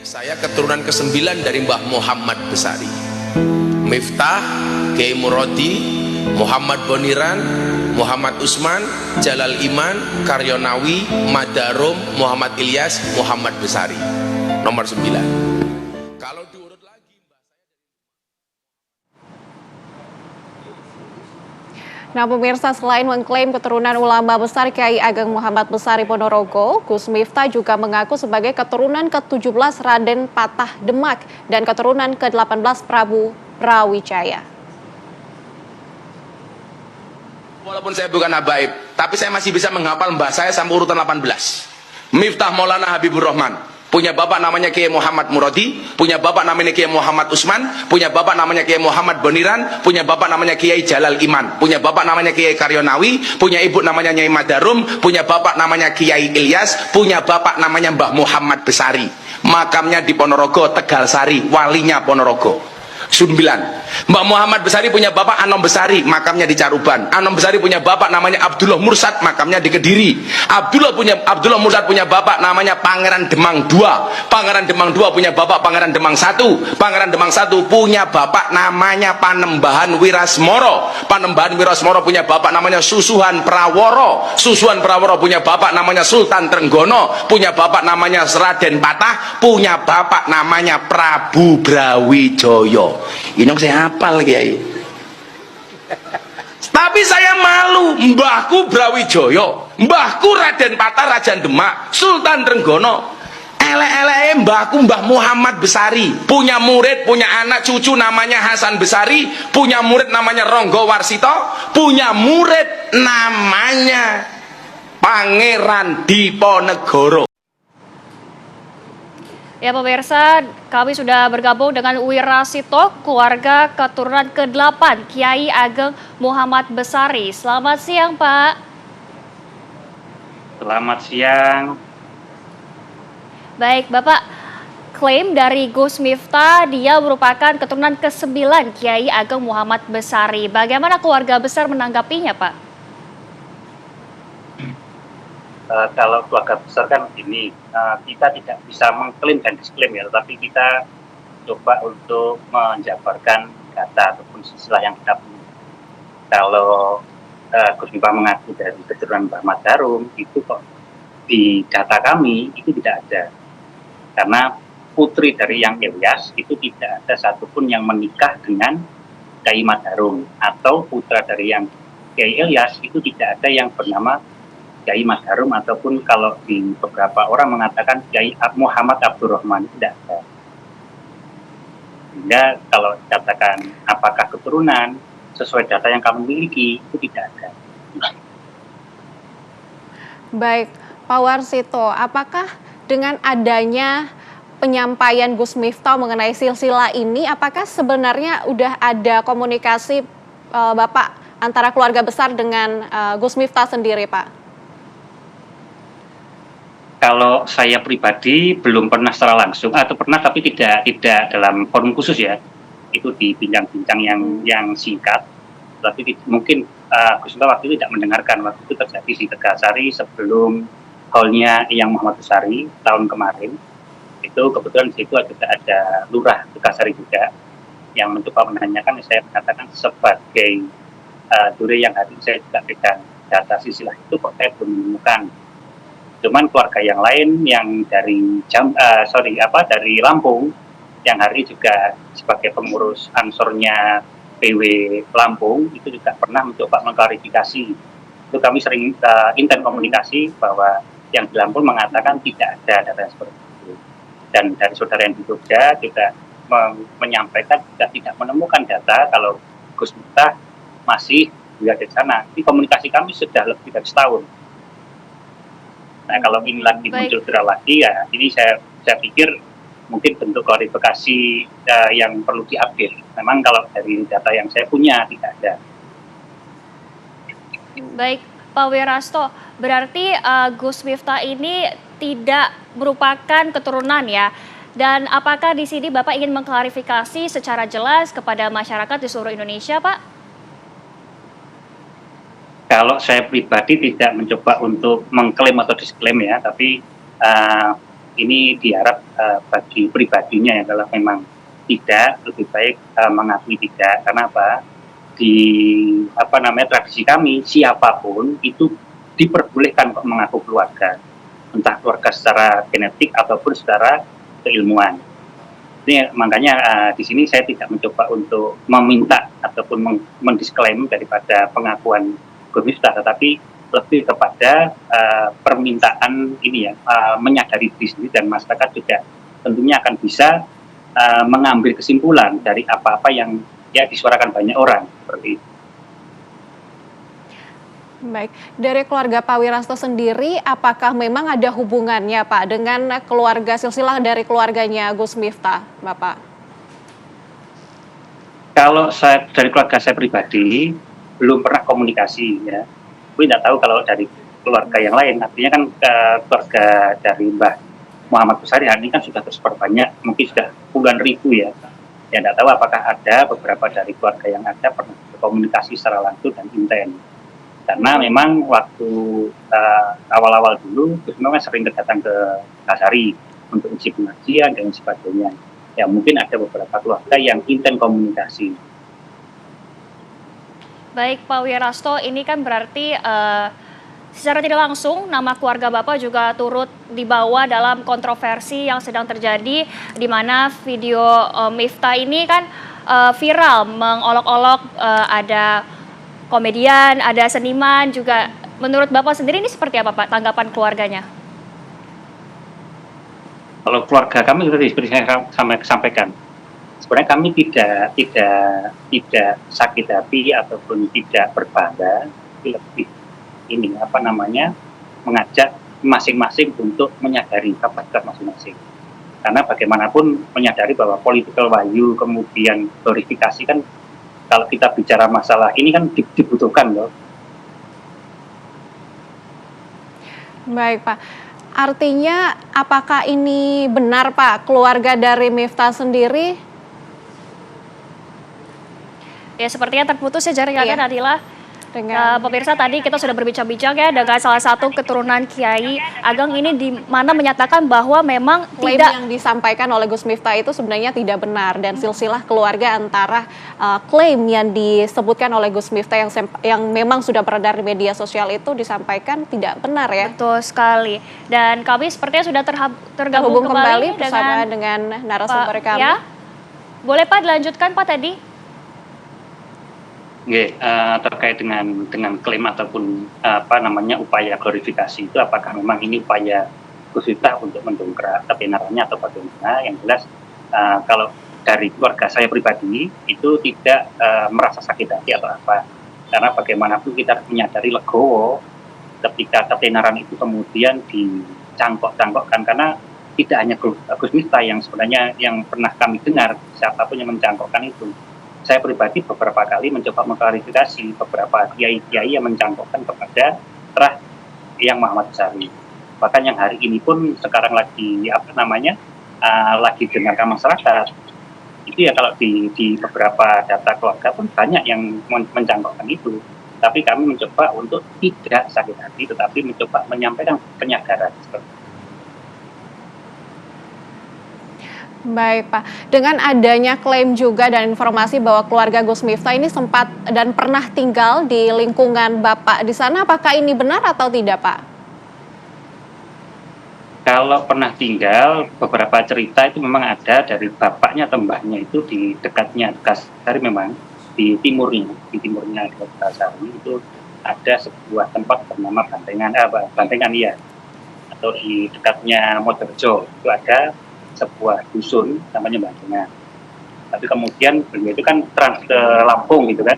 Saya keturunan ke-9 dari Mbah Muhammad Besari. Miftah, Kiai Murodi, Muhammad Boniran, Muhammad Usman, Jalal Iman, Karyonawi, Madarum, Muhammad Ilyas, Muhammad Besari. Nomor 9. Nah pemirsa, selain mengklaim keturunan ulama besar Kiai Ageng Muhammad Besari Ponorogo, Gus Miftah juga mengaku sebagai keturunan ke-17 Raden Patah Demak dan keturunan ke-18 Prabu Brawijaya. Walaupun saya bukan habaib, tapi saya masih bisa menghafal mbah saya sampai urutan 18. Miftah Maulana Habibur Rahman. Punya bapak namanya Kiai Muhammad Murodi, punya bapak namanya Kiai Muhammad Usman, punya bapak namanya Kiai Muhammad Boniran, punya bapak namanya Kiai Jalal Iman, punya bapak namanya Kiai Karyonawi, punya ibu namanya Nyai Madarum, punya bapak namanya Kiai Ilyas, punya bapak namanya Mbah Muhammad Besari. Makamnya di Ponorogo, Tegal Sari, walinya Ponorogo. 9. Mbah Muhammad Besari punya bapak Anom Besari, makamnya di Caruban. Anom Besari punya bapak namanya Abdullah Mursad, makamnya di Kediri. Abdullah Mursad punya bapak namanya Pangeran Demang II. Pangeran Demang II punya bapak Pangeran Demang I. Pangeran Demang I punya bapak namanya Panembahan Wirasmoro. Panembahan Wirasmoro punya bapak namanya Susuhan Praworo. Susuhan Praworo punya bapak namanya Sultan Trenggono. Punya bapak namanya Raden Patah. Punya bapak namanya Prabu Brawijaya. Ini saya hafal Kiai. Tapi saya malu, mbahku Brawijaya, mbahku Raden Patah Raja Demak, Sultan Trenggono. Elek-elek mbahku Mbah Muhammad Besari, punya murid, punya anak cucu namanya Hasan Besari, punya murid namanya Ronggo Warsito, punya murid namanya Pangeran Diponegoro. Ya pemirsa, kami sudah bergabung dengan Wirasito, keluarga keturunan ke-8 Kiai Ageng Muhammad Besari. Selamat siang Pak. Selamat siang. Baik, Bapak, klaim dari Gus Miftah dia merupakan keturunan ke-9 Kiai Ageng Muhammad Besari. Bagaimana keluarga besar menanggapinya, Pak? Kalau keluarga besar kan ini, kita tidak bisa mengklaim dan disklaim ya, tetapi kita coba untuk menjabarkan data ataupun istilah yang kita punya. Kalau Gus Miftah mengaku dari keturunan Mbah Ahmad Darum, itu kok di data kami itu tidak ada. Karena putri dari Yang Ilyas itu tidak ada satupun yang menikah dengan Kiai Madarum, atau putra dari Yang Kiai Ilyas itu tidak ada yang bernama Kiai Madarum, ataupun kalau di beberapa orang mengatakan Kiai Muhammad Abdurrahman, tidak ada. Sehingga kalau dikatakan apakah keturunan sesuai data yang kami miliki itu tidak ada. Baik, Pak Warsito, apakah dengan adanya penyampaian Gus Miftah mengenai silsilah ini, apakah sebenarnya udah ada komunikasi Bapak antara keluarga besar dengan Gus Miftah sendiri, Pak? Kalau saya pribadi belum pernah secara langsung, atau pernah tapi tidak dalam forum khusus ya, itu di bincang-bincang yang singkat. Tapi mungkin Gus Miftah waktu itu tidak mendengarkan, waktu itu terjadi di Tegasari sebelum call-nya Yang Muhammad Besari tahun kemarin. Itu kebetulan di situ juga ada Lurah Tegasari juga yang mencoba menanyakan. Saya mengatakan sebagai dure yang hadir, saya juga pegang data silsilah itu kok saya belum menemukan. Cuman keluarga yang lain yang dari dari Lampung yang hari juga sebagai pengurus ansornya PW Lampung itu juga pernah mencoba mengklarifikasi. Itu kami sering intent komunikasi bahwa yang di Lampung mengatakan tidak ada data seperti itu. Dan dari saudara yang di Jogja juga menyampaikan juga tidak menemukan data kalau Gus Miftah masih berada di sana. Ini komunikasi kami sudah lebih dari setahun. Nah, kalau ini lagi muncul viral lagi, ya ini saya pikir mungkin bentuk klarifikasi yang perlu diupdate. Memang kalau dari data yang saya punya tidak ada. Baik, Pak Wirasto, berarti Gus Miftah ini tidak merupakan keturunan ya. Dan apakah di sini Bapak ingin mengklarifikasi secara jelas kepada masyarakat di seluruh Indonesia, Pak? Kalau saya pribadi tidak mencoba untuk mengklaim atau disklaim ya, tapi ini diharap bagi pribadinya ya, kalau memang tidak, lebih baik mengakui tidak. Karena apa? Di tradisi kami, siapapun itu diperbolehkan kok mengaku keluarga, entah keluarga secara genetik ataupun secara keilmuan. Ini makanya di sini saya tidak mencoba untuk meminta ataupun mendisklaim daripada pengakuan Gus Miftah, tetapi lebih kepada permintaan ini ya, menyadari diri sendiri, dan masyarakat juga tentunya akan bisa mengambil kesimpulan dari apa-apa yang ya disuarakan banyak orang seperti itu. Baik, dari keluarga Pak Wirasto sendiri, apakah memang ada hubungannya Pak dengan keluarga silsilah dari keluarganya Gus Miftah, Bapak? Kalau saya dari keluarga saya pribadi belum pernah komunikasi ya. Gue tidak tahu kalau dari keluarga yang lain. Artinya kan keluarga dari Mbah Muhammad Besari ini kan sudah tersebar banyak, mungkin sudah puluhan ribu ya. Ya tidak tahu apakah ada beberapa dari keluarga yang ada pernah berkomunikasi secara langsung dan intens. Karena memang waktu awal-awal dulu Gus Miftah sering datang ke Tegasari untuk isi pengajian dan sebagainya. Ya mungkin ada beberapa keluarga yang intens komunikasi. Baik, Pak Wirasto, ini kan berarti secara tidak langsung nama keluarga Bapak juga turut dibawa dalam kontroversi yang sedang terjadi, di mana video Miftah ini kan viral, mengolok-olok ada komedian, ada seniman juga. Menurut Bapak sendiri ini seperti apa Pak tanggapan keluarganya? Kalau keluarga kami seperti saya sampaikan, sebenarnya kami tidak sakit hati ataupun tidak berbangga, lebih ini mengajak masing-masing untuk menyadari kapasitas masing-masing. Karena bagaimanapun menyadari bahwa political value kemudian glorifikasi kan kalau kita bicara masalah ini kan dibutuhkan loh. Baik Pak, artinya apakah ini benar Pak, keluarga dari Miftah sendiri? Ya sepertinya terputus ya jaringannya Nadila. Dengan Pemirsa tadi kita sudah berbincang-bincang ya dengan salah satu keturunan Kiai Ageng ini di mana menyatakan bahwa memang klaim tidak yang disampaikan oleh Gus Miftah itu sebenarnya tidak benar dan silsilah keluarga antara klaim yang disebutkan oleh Gus Miftah yang memang sudah beredar di media sosial itu disampaikan tidak benar ya. Betul sekali. Dan kami sepertinya sudah tergabung kembali bersama dengan narasumber kami. Ya. Boleh Pak dilanjutkan Pak tadi? Terkait dengan klaim ataupun upaya glorifikasi itu, apakah memang ini upaya Gus Miftah untuk mendongkrak kebenarannya atau bagaimana? Yang jelas kalau dari keluarga saya pribadi itu tidak merasa sakit hati atau apa, karena bagaimanapun kita menyadari legowo ketika kebenaran itu kemudian dicangkok-cangkokkan, karena tidak hanya Gus Miftah yang sebenarnya yang pernah kami dengar, siapapun yang mencangkokkan itu. Saya pribadi beberapa kali mencoba mengklarifikasi beberapa kiai-kiai yang mencangkokkan kepada terah yang Muhammad Besari. Bahkan yang hari ini pun sekarang lagi lagi dengarkan masyarakat. Itu ya kalau di beberapa data keluarga pun banyak yang mencangkokkan itu. Tapi kami mencoba untuk tidak sakit hati, tetapi mencoba menyampaikan penyadaran seperti itu. Baik Pak, dengan adanya klaim juga dan informasi bahwa keluarga Gus Miftah ini sempat dan pernah tinggal di lingkungan Bapak di sana, apakah ini benar atau tidak Pak? Kalau pernah tinggal, beberapa cerita itu memang ada dari bapaknya atau mbahnya itu di dekatnya Tegasari, memang di timurnya Tegasari itu ada sebuah tempat bernama Bantengan ya, atau di dekatnya Mojorejo itu ada sebuah dusun namanya Bantengan. Tapi kemudian beliau itu kan trans ke Lampung gitu kan.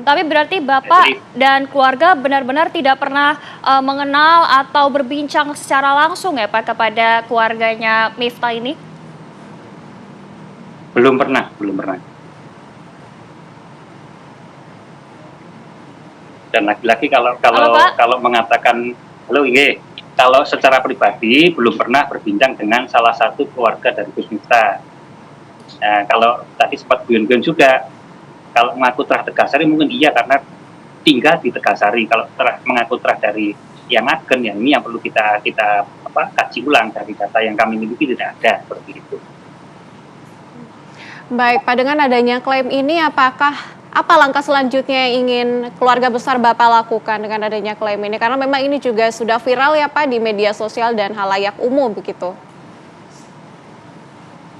Tapi berarti Bapak dan keluarga benar-benar tidak pernah mengenal atau berbincang secara langsung ya Pak kepada keluarganya Miftah ini? Belum pernah. Dan lagi-lagi kalau mengatakan kalau secara pribadi belum pernah berbincang dengan salah satu keluarga dari Gus Miftah. Nah, kalau tadi sempat guyon-guyon juga, kalau mengaku terah Tegasari mungkin iya karena tinggal di Tegasari. Kalau mengaku terah dari yang Ageng, yang ini yang perlu kita kaji ulang, dari data yang kami miliki tidak ada seperti itu. Baik Pak, dengan adanya klaim ini apa langkah selanjutnya yang ingin keluarga besar Bapak lakukan dengan adanya klaim ini? Karena memang ini juga sudah viral ya Pak di media sosial dan halayak umum begitu.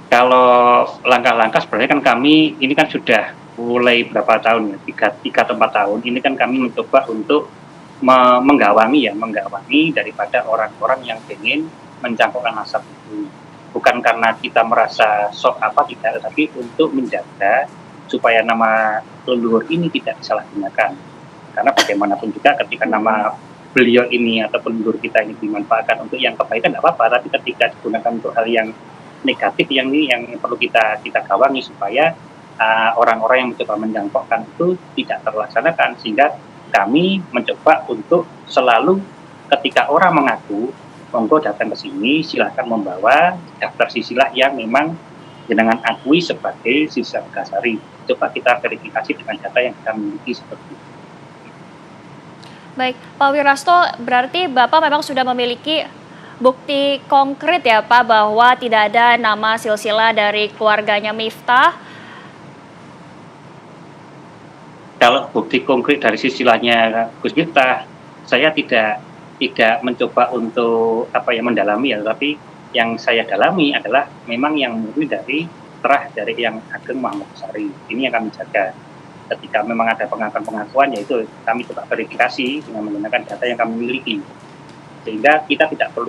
Kalau langkah-langkah sebenarnya kan kami ini kan sudah mulai berapa tahun ya, 3 atau 4 tahun ini kan kami mencoba untuk menggawangi daripada orang-orang yang ingin mencangkokkan nasab itu. Bukan karena kita merasa tidak, tapi untuk menjaga supaya nama leluhur ini tidak disalahgunakan. Karena bagaimanapun juga ketika nama beliau ini ataupun leluhur kita ini dimanfaatkan untuk yang kebaikan tidak apa-apa, tapi ketika digunakan untuk hal yang negatif yang perlu kita gawangi supaya orang-orang yang mencoba mencangkokkan itu tidak terlaksanakan. Sehingga kami mencoba untuk selalu ketika orang mengaku, monggo datang ke sini, silahkan membawa daftar silsilah yang memang jenengan akui sebagai silsilah Tegasari. Coba kita verifikasi dengan data yang kita miliki seperti itu. Baik, Pak Wirasto, berarti Bapak memang sudah memiliki bukti konkret ya Pak bahwa tidak ada nama silsilah dari keluarganya Miftah? Kalau bukti konkret dari silsilahnya Gus Miftah, saya tidak mencoba untuk mendalami ya, tapi yang saya dalami adalah memang yang murni dari terah dari yang Ageng Muhammad Besari. Ini yang kami jaga. Ketika memang ada pengakuan-pengakuan, yaitu kami coba verifikasi dengan menggunakan data yang kami miliki. Sehingga kita tidak perlu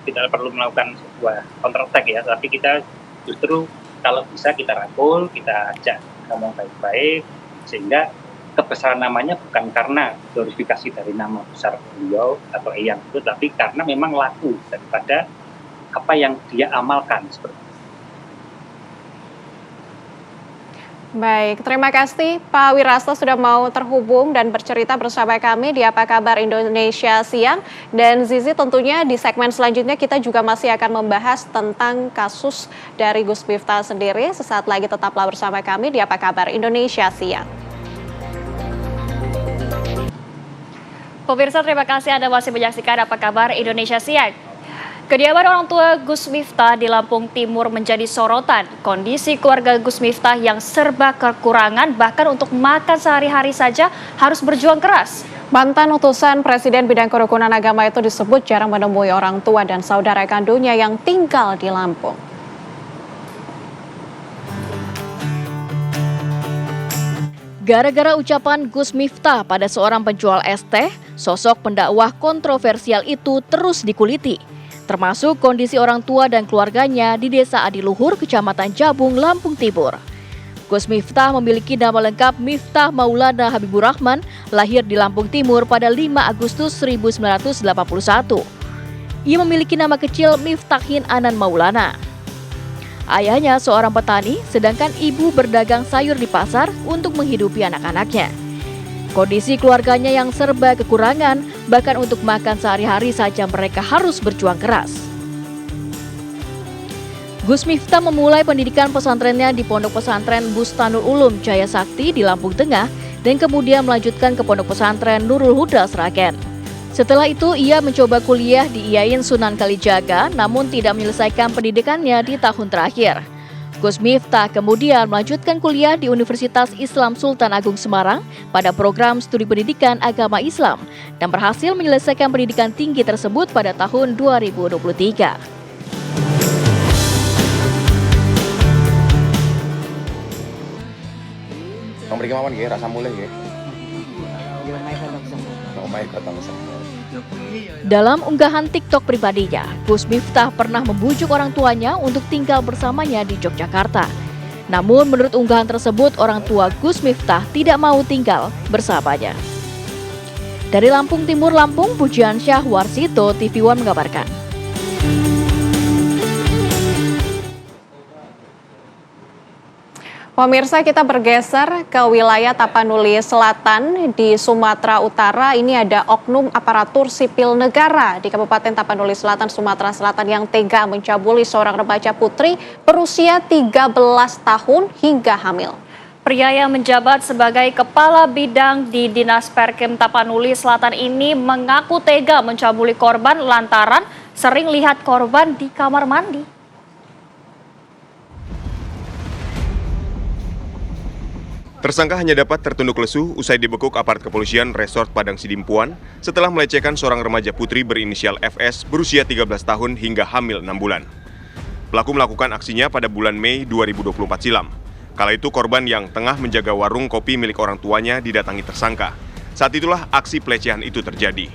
tidak perlu melakukan sebuah counter attack ya, tapi kita justru kalau bisa kita rangkul, kita ajak ngomong baik-baik, sehingga kebesaran namanya bukan karena glorifikasi dari nama besar beliau atau eyang itu, tapi karena memang laku daripada apa yang dia amalkan seperti itu. Baik, terima kasih Pak Wirasto sudah mau terhubung dan bercerita bersama kami di Apa Kabar Indonesia Siang. Dan Zizi, tentunya di segmen selanjutnya kita juga masih akan membahas tentang kasus dari Gus Miftah sendiri. Sesaat lagi tetaplah bersama kami di Apa Kabar Indonesia Siang. Pemirsa, terima kasih Anda masih menyaksikan Apa Kabar Indonesia Siang. Kediaman orang tua Gus Miftah di Lampung Timur menjadi sorotan. Kondisi keluarga Gus Miftah yang serba kekurangan, bahkan untuk makan sehari-hari saja harus berjuang keras. Mantan utusan Presiden bidang kerukunan agama itu disebut jarang menemui orang tua dan saudara kandungnya yang tinggal di Lampung. Gara-gara ucapan Gus Miftah pada seorang penjual es teh, sosok pendakwah kontroversial itu terus dikuliti. Termasuk kondisi orang tua dan keluarganya di Desa Adiluhur, Kecamatan Jabung, Lampung Timur. Gus Miftah memiliki nama lengkap Miftah Maulana Habibur Rahman, lahir di Lampung Timur pada 5 Agustus 1981. Ia memiliki nama kecil Miftahin Anan Maulana. Ayahnya seorang petani, sedangkan ibu berdagang sayur di pasar untuk menghidupi anak-anaknya. Kondisi keluarganya yang serba kekurangan, bahkan untuk makan sehari-hari saja mereka harus berjuang keras. Gus Miftah memulai pendidikan pesantrennya di Pondok Pesantren Bustanul Ulum Jaya Sakti di Lampung Tengah dan kemudian melanjutkan ke Pondok Pesantren Nurul Huda Sragen. Setelah itu ia mencoba kuliah di IAIN Sunan Kalijaga namun tidak menyelesaikan pendidikannya di tahun terakhir. Gus Miftah kemudian melanjutkan kuliah di Universitas Islam Sultan Agung Semarang pada program studi pendidikan agama Islam dan berhasil menyelesaikan pendidikan tinggi tersebut pada tahun 2023. Memberi kemauan ya, rasa mulai ya. Dalam unggahan TikTok pribadinya, Gus Miftah pernah membujuk orang tuanya untuk tinggal bersamanya di Yogyakarta. Namun menurut unggahan tersebut, orang tua Gus Miftah tidak mau tinggal bersamanya. Dari Lampung Timur, Lampung, Pujiansyah Warsito, TV One mengabarkan. Pemirsa, kita bergeser ke wilayah Tapanuli Selatan di Sumatera Utara. Ini ada oknum aparatur sipil negara di Kabupaten Tapanuli Selatan, Sumatera Selatan yang tega mencabuli seorang remaja putri berusia 13 tahun hingga hamil. Pria yang menjabat sebagai kepala bidang di Dinas Perkim Tapanuli Selatan ini mengaku tega mencabuli korban lantaran sering lihat korban di kamar mandi. Tersangka hanya dapat tertunduk lesu usai dibekuk aparat kepolisian Resort Padang Sidimpuan setelah melecehkan seorang remaja putri berinisial FS berusia 13 tahun hingga hamil 6 bulan. Pelaku melakukan aksinya pada bulan Mei 2024 silam. Kala itu korban yang tengah menjaga warung kopi milik orang tuanya didatangi tersangka. Saat itulah aksi pelecehan itu terjadi.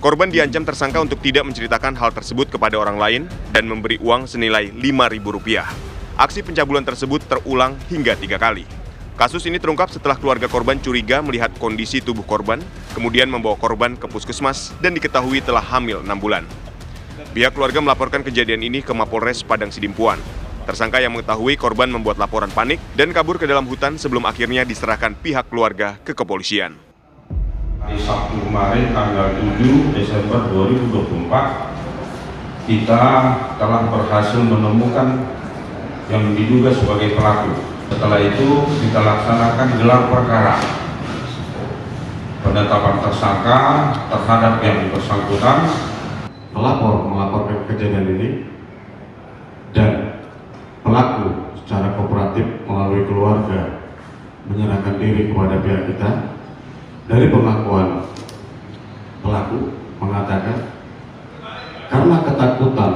Korban diancam tersangka untuk tidak menceritakan hal tersebut kepada orang lain dan memberi uang senilai Rp5.000. Aksi pencabulan tersebut terulang hingga 3 kali. Kasus ini terungkap setelah keluarga korban curiga melihat kondisi tubuh korban, kemudian membawa korban ke puskesmas dan diketahui telah hamil 6 bulan. Pihak keluarga melaporkan kejadian ini ke Mapolres Padang Sidimpuan. Tersangka yang mengetahui korban membuat laporan panik dan kabur ke dalam hutan sebelum akhirnya diserahkan pihak keluarga ke kepolisian. Hari Sabtu kemarin tanggal 7 Desember 2024, kita telah berhasil menemukan yang diduga sebagai pelaku. Setelah itu kita laksanakan gelar perkara penetapan tersangka terhadap yang bersangkutan. Pelapor melaporkan kejadian ini dan pelaku secara kooperatif melalui keluarga menyerahkan diri kepada pihak kita. Dari pengakuan pelaku mengatakan karena ketakutan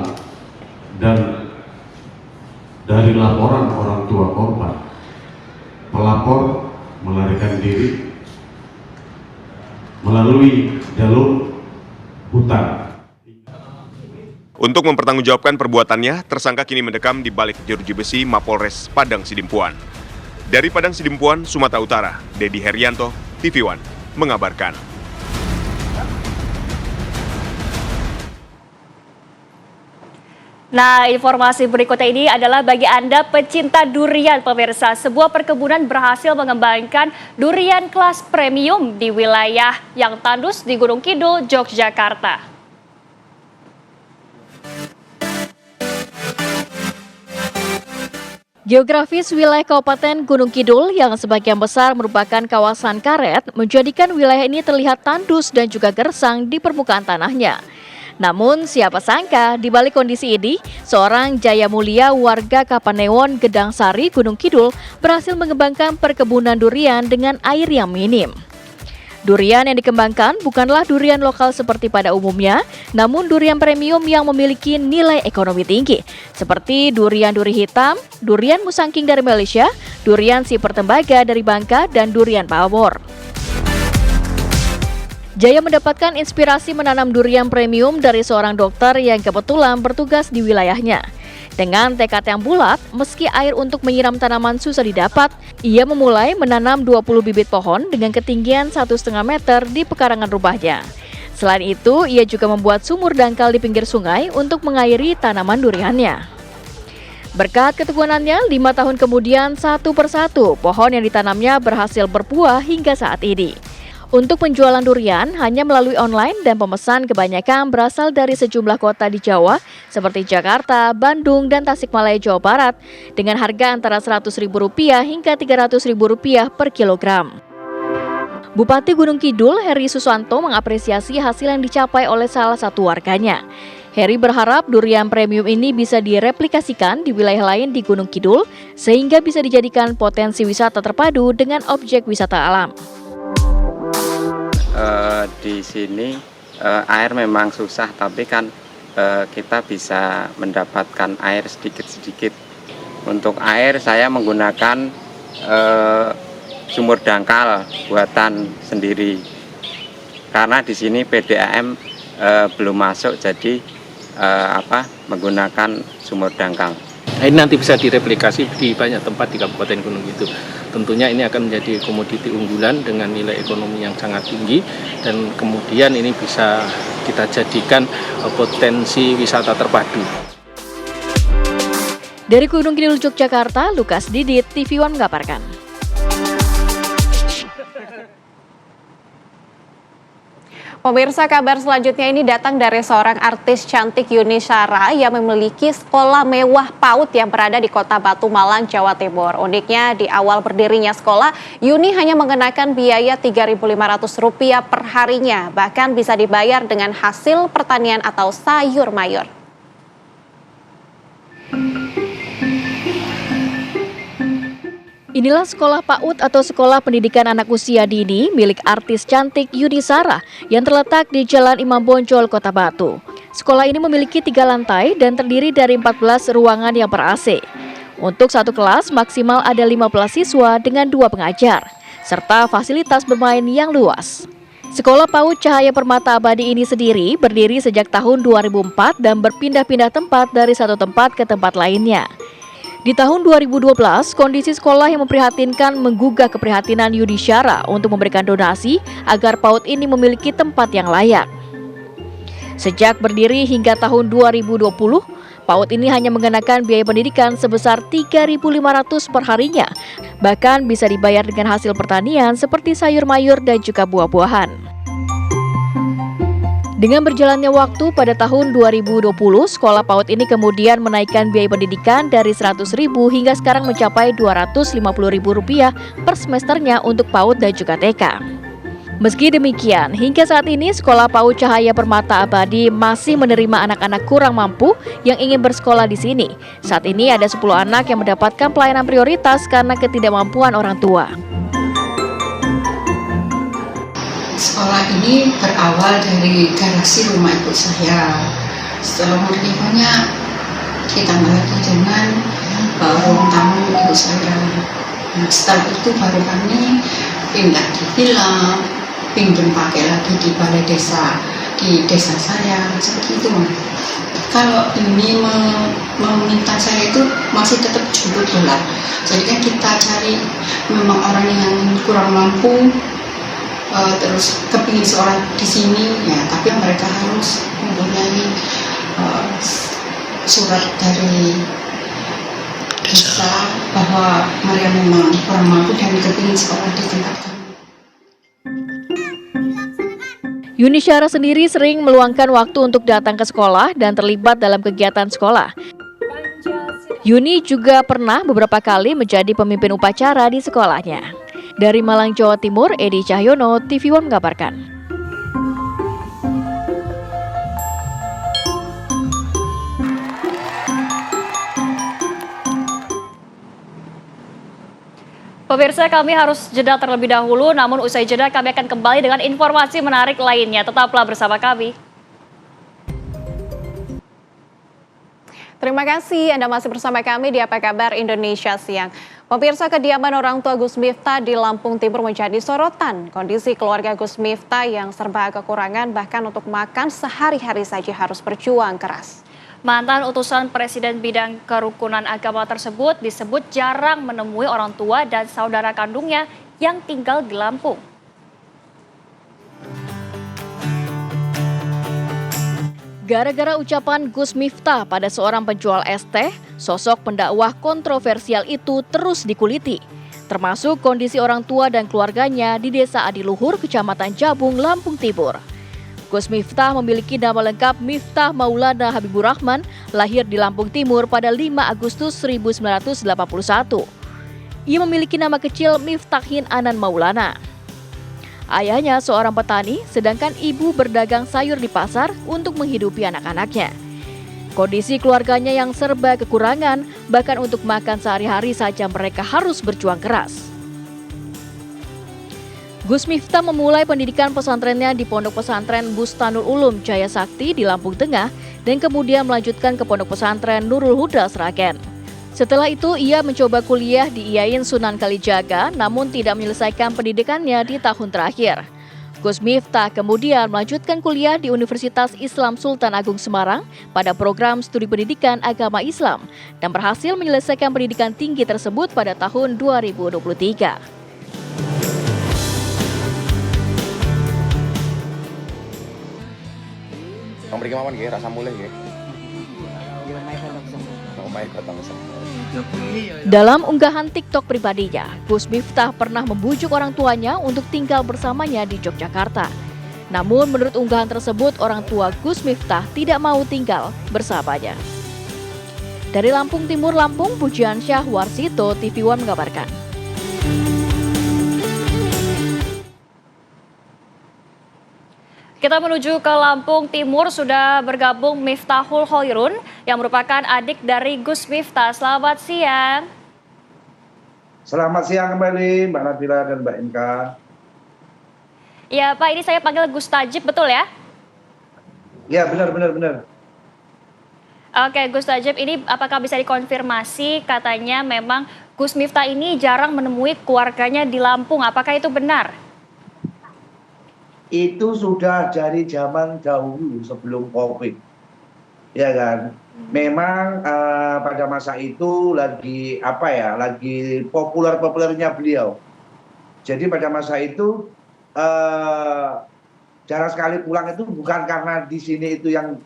dan dari laporan orang tua korban, pelapor melarikan diri melalui jalur hutan. Untuk mempertanggungjawabkan perbuatannya, tersangka kini mendekam di balik jeruji besi Mapolres Padang Sidimpuan. Dari Padang Sidimpuan, Sumatera Utara, Dedi Herianto, TV One, mengabarkan. Nah, informasi berikutnya ini adalah bagi Anda pecinta durian pemirsa. Sebuah perkebunan berhasil mengembangkan durian kelas premium di wilayah yang tandus di Gunung Kidul, Yogyakarta. Geografis wilayah Kabupaten Gunung Kidul yang sebagian besar merupakan kawasan karet menjadikan wilayah ini terlihat tandus dan juga gersang di permukaan tanahnya. Namun siapa sangka di balik kondisi ini, seorang Jaya Mulia warga Kapanewon, Gedang Sari, Gunung Kidul berhasil mengembangkan perkebunan durian dengan air yang minim. Durian yang dikembangkan bukanlah durian lokal seperti pada umumnya, namun durian premium yang memiliki nilai ekonomi tinggi, seperti durian duri hitam, durian musangking dari Malaysia, durian siper tembaga dari Bangka, dan durian pawor. Jaya mendapatkan inspirasi menanam durian premium dari seorang dokter yang kebetulan bertugas di wilayahnya. Dengan tekad yang bulat, meski air untuk menyiram tanaman susah didapat, ia memulai menanam 20 bibit pohon dengan ketinggian 1,5 meter di pekarangan rumahnya. Selain itu, ia juga membuat sumur dangkal di pinggir sungai untuk mengairi tanaman duriannya. Berkat ketekunannya, 5 tahun kemudian satu persatu pohon yang ditanamnya berhasil berbuah hingga saat ini. Untuk penjualan durian hanya melalui online dan pemesan kebanyakan berasal dari sejumlah kota di Jawa seperti Jakarta, Bandung, dan Tasikmalaya, Jawa Barat dengan harga antara Rp100.000 hingga Rp300.000 per kilogram. Bupati Gunung Kidul, Heri Susanto, mengapresiasi hasil yang dicapai oleh salah satu warganya. Heri berharap durian premium ini bisa direplikasikan di wilayah lain di Gunung Kidul sehingga bisa dijadikan potensi wisata terpadu dengan objek wisata alam. Di sini air memang susah, tapi kan kita bisa mendapatkan air sedikit-sedikit. Untuk air saya menggunakan sumur dangkal buatan sendiri. Karena di sini PDAM belum masuk, jadi menggunakan sumur dangkal. Ini nanti bisa direplikasi di banyak tempat di Kabupaten Gunung Kidul. Tentunya ini akan menjadi komoditi unggulan dengan nilai ekonomi yang sangat tinggi dan kemudian ini bisa kita jadikan potensi wisata terpadu. Dari Gunung Kidul, Yogyakarta, Lukas Didit, TV One mengabarkan. Pemirsa, kabar selanjutnya ini datang dari seorang artis cantik Yuni Shara yang memiliki sekolah mewah PAUD yang berada di Kota Batu, Malang, Jawa Timur. Uniknya, di awal berdirinya sekolah, Yuni hanya mengenakan biaya Rp3.500 per harinya, bahkan bisa dibayar dengan hasil pertanian atau sayur mayur. Inilah sekolah PAUD atau Sekolah Pendidikan Anak Usia Dini milik artis cantik Yuni Shara yang terletak di Jalan Imam Bonjol, Kota Batu. Sekolah ini memiliki 3 lantai dan terdiri dari 14 ruangan yang ber-AC. Untuk satu kelas maksimal ada 15 siswa dengan 2 pengajar, serta fasilitas bermain yang luas. Sekolah PAUD Cahaya Permata Abadi ini sendiri berdiri sejak tahun 2004 dan berpindah-pindah tempat dari satu tempat ke tempat lainnya. Di tahun 2012, kondisi sekolah yang memprihatinkan menggugah keprihatinan Yuni Shara untuk memberikan donasi agar PAUD ini memiliki tempat yang layak. Sejak berdiri hingga tahun 2020, PAUD ini hanya mengenakan biaya pendidikan sebesar Rp3.500 per harinya, bahkan bisa dibayar dengan hasil pertanian seperti sayur mayur dan juga buah-buahan. Dengan berjalannya waktu pada tahun 2020, sekolah PAUD ini kemudian menaikkan biaya pendidikan dari Rp100.000 hingga sekarang mencapai Rp250.000 per semesternya untuk PAUD dan juga TK. Meski demikian, hingga saat ini sekolah PAUD Cahaya Permata Abadi masih menerima anak-anak kurang mampu yang ingin bersekolah di sini. Saat ini ada 10 anak yang mendapatkan pelayanan prioritas karena ketidakmampuan orang tua. Sekolah ini berawal dari garasi rumah ibu saya. Setelah menerimanya, ditambah lagi dengan ruang tamu ibu saya. Nah, setelah itu baru kami pindah di villa, pinjam pakai lagi di balai desa, di desa saya, seperti itu. Kalau ini meminta saya itu masih tetap jemput bola. Jadi kan kita cari memang orang yang kurang mampu, terus kepingin seorang di sini ya, tapi mereka harus mempunyai surat dari desa bahwa Maria memang kurang mampu dan kepingin sekolah di tempat kami. Yuni Syara sendiri sering meluangkan waktu untuk datang ke sekolah dan terlibat dalam kegiatan sekolah. Yuni juga pernah beberapa kali menjadi pemimpin upacara di sekolahnya. Dari Malang, Jawa Timur, Edi Cahyono, TV One mengabarkan. Pemirsa, kami harus jeda terlebih dahulu, namun usai jeda kami akan kembali dengan informasi menarik lainnya. Tetaplah bersama kami. Terima kasih Anda masih bersama kami di Apa Kabar Indonesia Siang. Pemirsa, kediaman orang tua Gus Miftah di Lampung Timur menjadi sorotan. Kondisi keluarga Gus Miftah yang serba kekurangan bahkan untuk makan sehari-hari saja harus berjuang keras. Mantan utusan Presiden bidang kerukunan agama tersebut disebut jarang menemui orang tua dan saudara kandungnya yang tinggal di Lampung. Gara-gara ucapan Gus Miftah pada seorang penjual es teh, sosok pendakwah kontroversial itu terus dikuliti. Termasuk kondisi orang tua dan keluarganya di Desa Adiluhur, Kecamatan Jabung, Lampung Timur. Gus Miftah memiliki nama lengkap Miftah Maulana Habibur Rahman, lahir di Lampung Timur pada 5 Agustus 1981. Ia memiliki nama kecil Miftahin Anan Maulana. Ayahnya seorang petani, sedangkan ibu berdagang sayur di pasar untuk menghidupi anak-anaknya. Kondisi keluarganya yang serba kekurangan, bahkan untuk makan sehari-hari saja mereka harus berjuang keras. Gus Miftah memulai pendidikan pesantrennya di Pondok Pesantren Bustanul Ulum Jaya Sakti di Lampung Tengah dan kemudian melanjutkan ke Pondok Pesantren Nurul Huda Sragen. Setelah itu ia mencoba kuliah di IAIN Sunan Kalijaga namun tidak menyelesaikan pendidikannya di tahun terakhir. Gus Miftah kemudian melanjutkan kuliah di Universitas Islam Sultan Agung Semarang pada program studi pendidikan agama Islam dan berhasil menyelesaikan pendidikan tinggi tersebut pada tahun 2023. Memberi kemauan ya, rasa mulai ya. Dalam unggahan TikTok pribadinya, Gus Miftah pernah membujuk orang tuanya untuk tinggal bersamanya di Yogyakarta. Namun menurut unggahan tersebut, orang tua Gus Miftah tidak mau tinggal bersamanya. Dari Lampung Timur, Lampung, Pujian Syah Warsito, TV One mengabarkan. Kita menuju ke Lampung Timur, sudah bergabung Miftahul Khairun yang merupakan adik dari Gus Miftah. Selamat siang. Selamat siang kembali Mbak Nabila dan Mbak Inka. Ya Pak, ini saya panggil Gus Tajib, betul ya? Ya benar. Oke Gus Tajib, ini apakah bisa dikonfirmasi katanya memang Gus Miftah ini jarang menemui keluarganya di Lampung, apakah itu benar? Itu sudah dari zaman dahulu sebelum COVID, ya kan. Memang pada masa itu lagi lagi populernya beliau. Jadi pada masa itu jarang sekali pulang, itu bukan karena di sini itu yang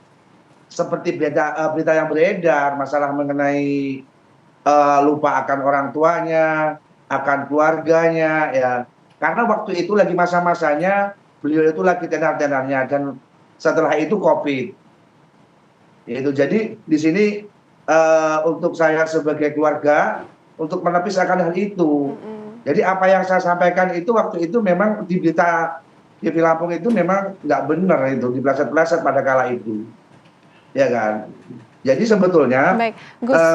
seperti berita yang beredar masalah mengenai lupa akan orang tuanya, akan keluarganya, ya. Karena waktu itu lagi masa-masanya beliau itu lagi tenar-tenarnya dan setelah itu COVID. Itu jadi di sini untuk saya sebagai keluarga untuk menepis akan hal itu. Jadi apa yang saya sampaikan itu waktu itu memang di berita TV Lampung itu memang nggak benar, itu dipeleset-peleset pada kala itu, ya kan. Jadi sebetulnya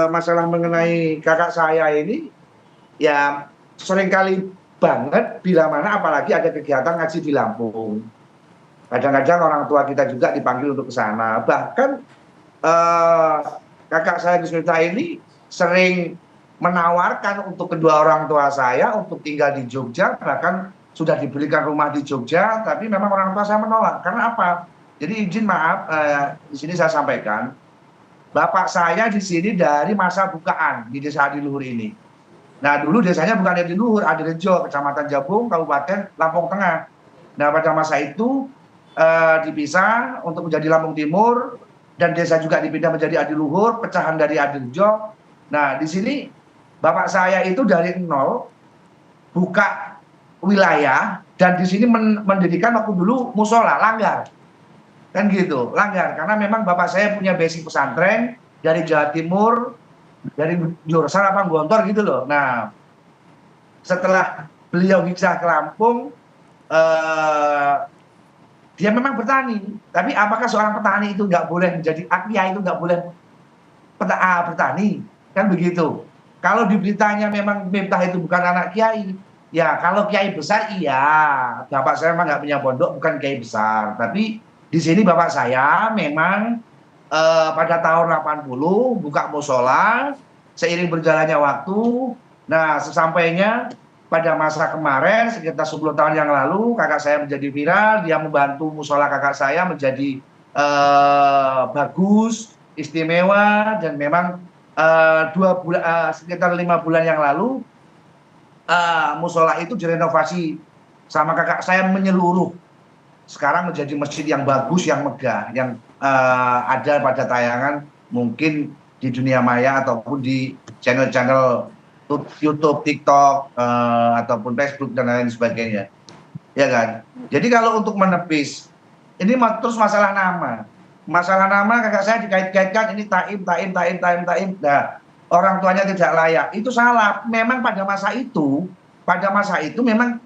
masalah mengenai kakak saya ini ya seringkali banget bila mana apalagi ada kegiatan ngaji di Lampung. Kadang-kadang orang tua kita juga dipanggil untuk ke sana. Bahkan kakak saya Gus Miftah ini sering menawarkan untuk kedua orang tua saya untuk tinggal di Jogja, bahkan sudah dibelikan rumah di Jogja, tapi memang orang tua saya menolak. Karena apa? Jadi izin maaf, di sini saya sampaikan, bapak saya di sini dari masa bukaan di Desa Adiluhur ini. Nah dulu desanya bukan Adiluhur, Adirejo, Kecamatan Jabung, Kabupaten Lampung Tengah. Nah pada masa itu dipisah untuk menjadi Lampung Timur, dan desa juga dipindah menjadi Adiluhur, pecahan dari Adirejo. Nah, di sini bapak saya itu dari nol buka wilayah, dan di sini mendirikan waktu dulu musola, langgar. Kan gitu, langgar. Karena memang bapak saya punya basic pesantren dari Jawa Timur, dari jurusan apa Gontor gitu loh. Nah, setelah beliau hijrah ke Lampung, dia memang bertani, tapi apakah seorang petani itu nggak boleh menjadi kiai, itu nggak boleh bertani, kan begitu. Kalau di beritanya memang Miftah itu bukan anak kiai, ya kalau kiai besar iya, bapak saya memang nggak punya pondok, bukan kiai besar. Tapi di sini bapak saya memang pada tahun 80 buka musola, seiring berjalannya waktu. Nah, sesampainya pada masa kemarin sekitar 10 tahun yang lalu kakak saya menjadi viral, dia membantu musola kakak saya menjadi bagus, istimewa, dan memang sekitar 5 bulan yang lalu musola itu direnovasi sama kakak saya menyeluruh. Sekarang menjadi masjid yang bagus, yang megah, yang ada pada tayangan mungkin di dunia maya ataupun di channel-channel YouTube, TikTok, ataupun Facebook dan lain sebagainya, ya kan. Jadi kalau untuk menepis ini terus masalah nama kakak saya dikait-kaitkan ini taim. Nah, orang tuanya tidak layak, itu salah. Memang pada masa itu memang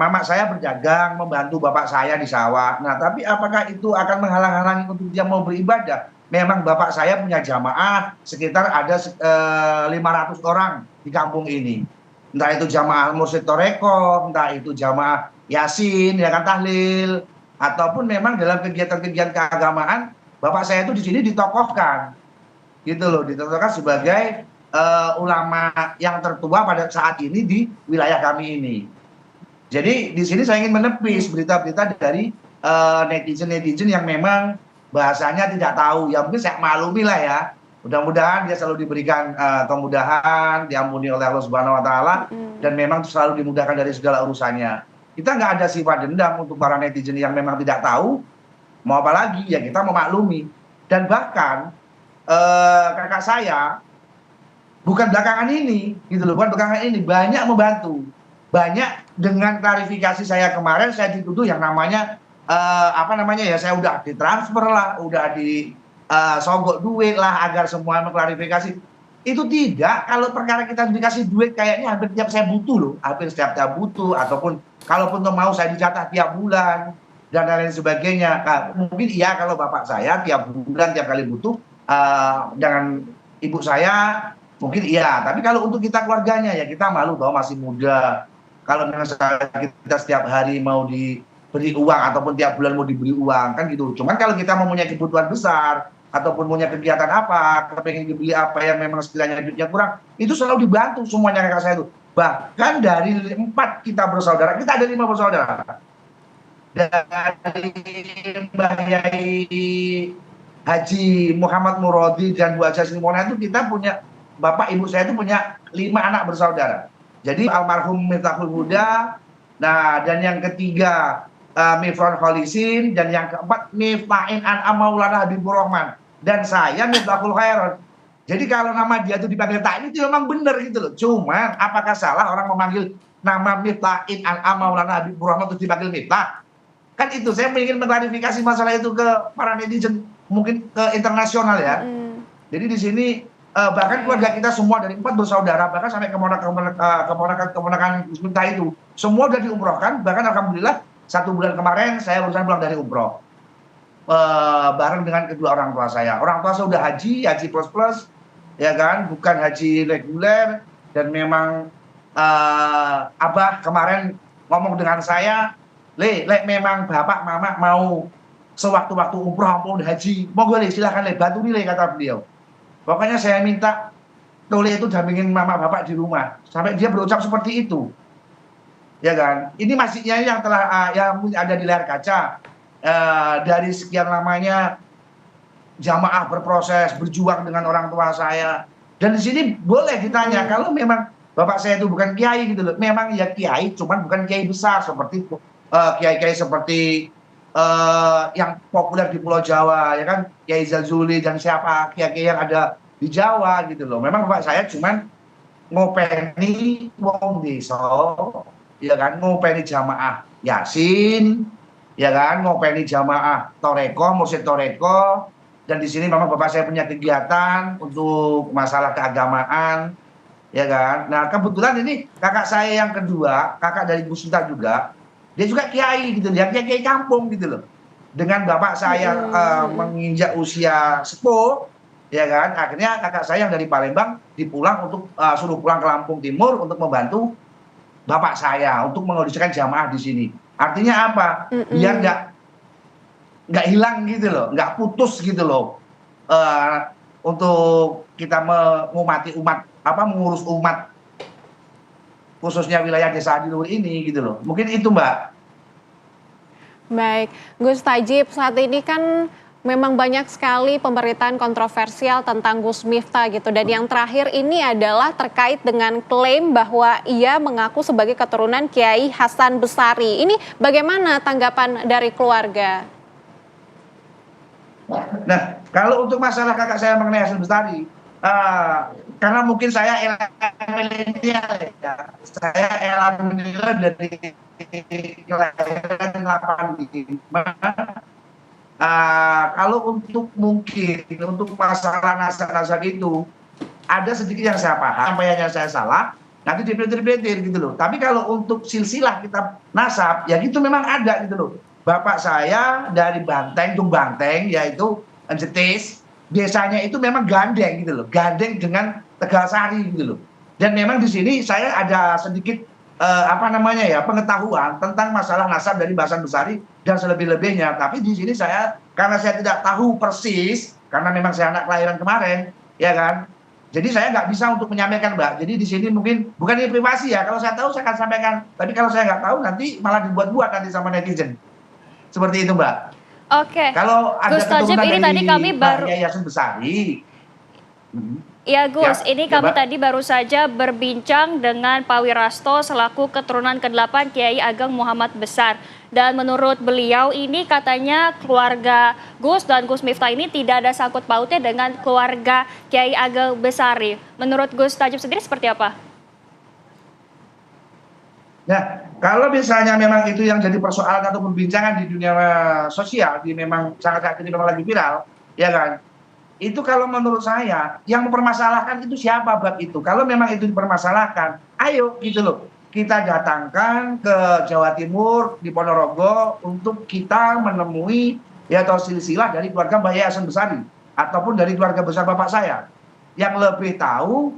mama saya berdagang membantu bapak saya di sawah. Nah, tapi apakah itu akan menghalang-halangi untuk dia mau beribadah? Memang bapak saya punya jamaah sekitar ada 500 orang di kampung ini. Entah itu jamaah Mursyid Toreko, entah itu jamaah Yasin, ya kan, tahlil, ataupun memang dalam kegiatan-kegiatan keagamaan bapak saya itu di sini ditokohkan. Gitu loh, ditokohkan sebagai ulama yang tertua pada saat ini di wilayah kami ini. Jadi di sini saya ingin menepis berita-berita dari netizen-netizen yang memang bahasanya tidak tahu, ya mungkin saya maklumi lah ya. Mudah-mudahan dia selalu diberikan kemudahan, diampuni oleh Allah Subhanahu Wa Taala, dan memang selalu dimudahkan dari segala urusannya. Kita nggak ada sifat dendam untuk para netizen yang memang tidak tahu, mau apa lagi, ya kita memaklumi. Dan bahkan kakak saya bukan belakangan ini, gitu loh, bukan belakangan ini, banyak membantu. Banyak dengan klarifikasi saya kemarin, saya dituduh yang namanya saya udah ditransfer lah, udah disogok duit lah agar semua mengklarifikasi. Itu tidak, kalau perkara kita dikasih duit kayaknya hampir tiap saya butuh loh, hampir setiap saya butuh, ataupun kalaupun mau saya dicatat tiap bulan dan lain sebagainya. Mungkin iya kalau bapak saya tiap bulan, tiap kali butuh, dengan ibu saya mungkin iya, tapi kalau untuk kita keluarganya ya kita malu toh, masih muda. Kalau misalnya kita setiap hari mau diberi uang ataupun tiap bulan mau diberi uang, kan gitu. Cuman kalau kita mempunyai kebutuhan besar ataupun punya kegiatan apa, kepengen dibeli apa yang memang sekiranya duitnya kurang, itu selalu dibantu semuanya kakak saya itu. Bahkan dari 4 kita bersaudara, kita ada 5 bersaudara. Dari Mbah Yai Haji Muhammad Murodi dan Bu Haja Simona itu kita punya, bapak ibu saya itu punya 5 anak bersaudara. Jadi almarhum Miftahul Huda, nah, dan yang ketiga Mifron Kholisin, dan yang keempat Miftain An'am Maulana Habibur Rahman, dan saya Miftahul Khairon. Jadi kalau nama dia itu dipanggil Ta'in itu memang benar gitu loh. Cuman apakah salah orang memanggil nama Miftain An'am Maulana Habibur Rahman itu dipanggil Miftah? Kan itu saya ingin mengklarifikasi masalah itu ke para netizen, mungkin ke internasional ya. Jadi di sini bahkan keluarga kita semua dari 4 bersaudara, bahkan sampai keponakan Miftah itu semua sudah diumrohkan. Bahkan alhamdulillah 1 bulan kemarin saya barusan pulang dari umroh bareng dengan kedua orang tua saya. Orang tua saya sudah haji plus, ya kan, bukan haji reguler. Dan memang abah kemarin ngomong dengan saya, Le, memang bapak mama mau sewaktu-waktu umroh mau haji, monggo Le, silahkan Le, bantu nih Le, kata beliau. Pokoknya saya minta Tole itu dampingin mama bapak di rumah. Sampai dia berucap seperti itu. Ya kan? Ini masjidnya yang telah yang ada di layar kaca. Dari sekian lamanya jamaah berproses, berjuang dengan orang tua saya. Dan di sini boleh ditanya, kalau memang bapak saya itu bukan kiai gitu loh. Memang ya kiai, cuman bukan kiai besar seperti kiai-kiai seperti yang populer di Pulau Jawa, ya kan, Kiai Zazuli dan siapa kiai-kiai yang ada di Jawa gitu loh. Memang bapak saya cuman ngopeni wong desa, ya kan, ngopeni jamaah Yasin, ya kan, ngopeni jamaah Toreko, Mursyid Toreko, dan di sini memang bapak saya punya kegiatan untuk masalah keagamaan, ya kan. Nah kebetulan ini kakak saya yang kedua, kakak dari Gus Miftah juga, dia juga kiai gitu, dia kiai kampung gitu loh. Dengan bapak saya menginjak usia sepuh, ya kan, akhirnya kakak saya yang dari Palembang dipulang untuk suruh pulang ke Lampung Timur untuk membantu bapak saya untuk mengondisikan jamaah di sini. Artinya apa? Biar nggak hilang gitu loh, nggak putus gitu loh. Untuk kita mengumati umat, mengurus umat khususnya wilayah Desa Adiluhur ini gitu loh. Mungkin itu Mbak. Baik, Gus Tajib, saat ini kan memang banyak sekali pemberitaan kontroversial tentang Gus Miftah gitu. Dan yang terakhir ini adalah terkait dengan klaim bahwa ia mengaku sebagai keturunan Kiai Hasan Besari. Ini bagaimana tanggapan dari keluarga? Nah, kalau untuk masalah kakak saya mengenai Hasan Besari, karena mungkin saya milenial ya, saya alhamdulillah dari kelahiran 85. Kalau untuk masalah nasab itu ada sedikit yang saya paham, sampaiannya saya salah, nanti dipelintir gitu loh. Tapi kalau untuk silsilah kitab nasab, ya gitu memang ada gitu loh. Bapak saya dari Banteng, Tung Banteng, yaitu Jetis, desanya itu memang gandeng gitu loh, gandeng dengan Tegalsari gitu loh. Dan memang di sini saya ada sedikit pengetahuan tentang masalah nasab dari Hasan Besari dan selebih-lebihnya. Tapi di sini karena saya tidak tahu persis, karena memang saya anak kelahiran kemarin, ya kan. Jadi saya nggak bisa untuk menyampaikan Mbak. Jadi di sini mungkin bukan ini privasi ya. Kalau saya tahu saya akan sampaikan. Tapi kalau saya nggak tahu nanti malah dibuat-buat nanti sama netizen. Seperti itu Mbak. Oke. Kalau ada Gus Tajib, ini tadi kami baru Hasan Besari. Ya Gus, ini kami Mbak. tadi baru saja berbincang dengan Pak Wirasto selaku keturunan ke-8 Kiai Ageng Muhammad Besar. Dan menurut beliau ini katanya keluarga Gus dan Gus Miftah ini tidak ada sangkut pautnya dengan keluarga Kiai Ageng Besari. Menurut Gus Tajib sendiri seperti apa? Nah, kalau misalnya memang itu yang jadi persoalan atau perbincangan di dunia sosial, memang saat ini memang lagi viral, ya kan? Itu kalau menurut saya yang mempermasalahkan itu siapa bab itu. Kalau memang itu dipermasalahkan, ayo gitu loh. Kita datangkan ke Jawa Timur di Ponorogo untuk kita menemui atau silsilah dari keluarga Mbah Yai Hasan Besari ataupun dari keluarga besar bapak saya yang lebih tahu,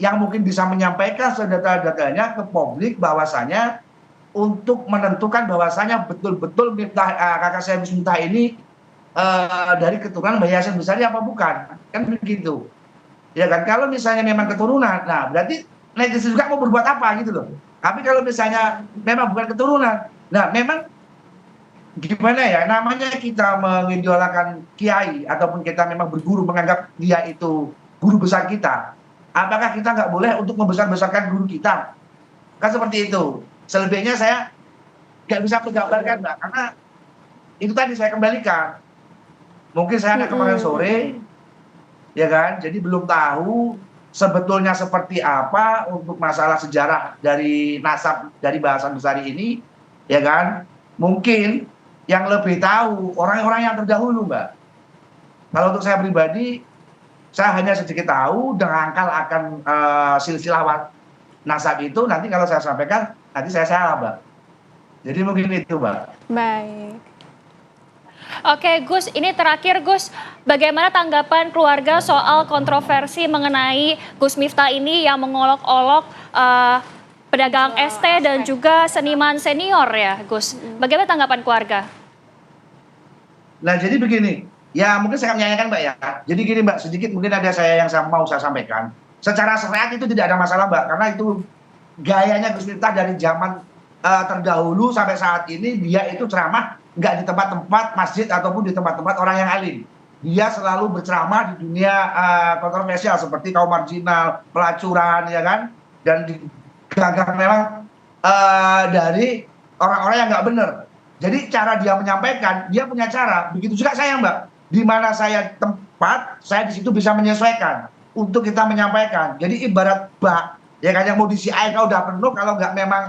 yang mungkin bisa menyampaikan sedetail-detailnya ke publik bahwasanya untuk menentukan bahwasanya betul-betul kakak saya Gus Miftah ini dari keturunan Mbah Yai Hasan Besari apa bukan, kan begitu ya kan. Kalau misalnya memang keturunan, nah berarti netizen juga mau berbuat apa gitu loh. Tapi kalau misalnya memang bukan keturunan, nah memang gimana ya, namanya kita mengidolakan kiai ataupun kita memang berguru, menganggap dia itu guru besar kita, apakah kita nggak boleh untuk membesar-besarkan guru kita? Kan seperti itu. Selebihnya saya nggak bisa menggambarkan Mbak, karena itu tadi saya kembalikan. Mungkin saya anak kemarin sore, ya kan, jadi belum tahu sebetulnya seperti apa untuk masalah sejarah dari nasab dari Mbah Hasan Besari ini, ya kan. Mungkin yang lebih tahu orang-orang yang terdahulu Mbak. Kalau untuk saya pribadi, saya hanya sedikit tahu dangkal akan silsilah nasab itu, nanti kalau saya sampaikan, nanti saya salah Mbak. Jadi mungkin itu Mbak. Baik. Oke Gus, ini terakhir Gus, bagaimana tanggapan keluarga soal kontroversi mengenai Gus Miftah ini yang mengolok-olok pedagang ST dan juga seniman senior ya Gus? Bagaimana tanggapan keluarga? Nah jadi begini, ya mungkin saya akan menyanyikan Mbak ya. Jadi gini Mbak, sedikit mungkin ada saya yang mau saya sampaikan. Secara syariat itu tidak ada masalah Mbak, karena itu gayanya Gus Miftah dari zaman terdahulu sampai saat ini. Dia itu ceramah nggak di tempat-tempat masjid ataupun di tempat-tempat orang yang alim. Dia selalu berceramah di dunia kontroversial seperti kaum marginal, pelacuran, ya kan, dan digagang memang dari orang-orang yang nggak benar. Jadi cara dia menyampaikan, dia punya cara. Begitu juga saya, Mbak. Di mana saya tempat, saya di situ bisa menyesuaikan untuk kita menyampaikan. Jadi ibarat bak, ya kan, yang mau diisi air kalau udah penuh, kalau nggak memang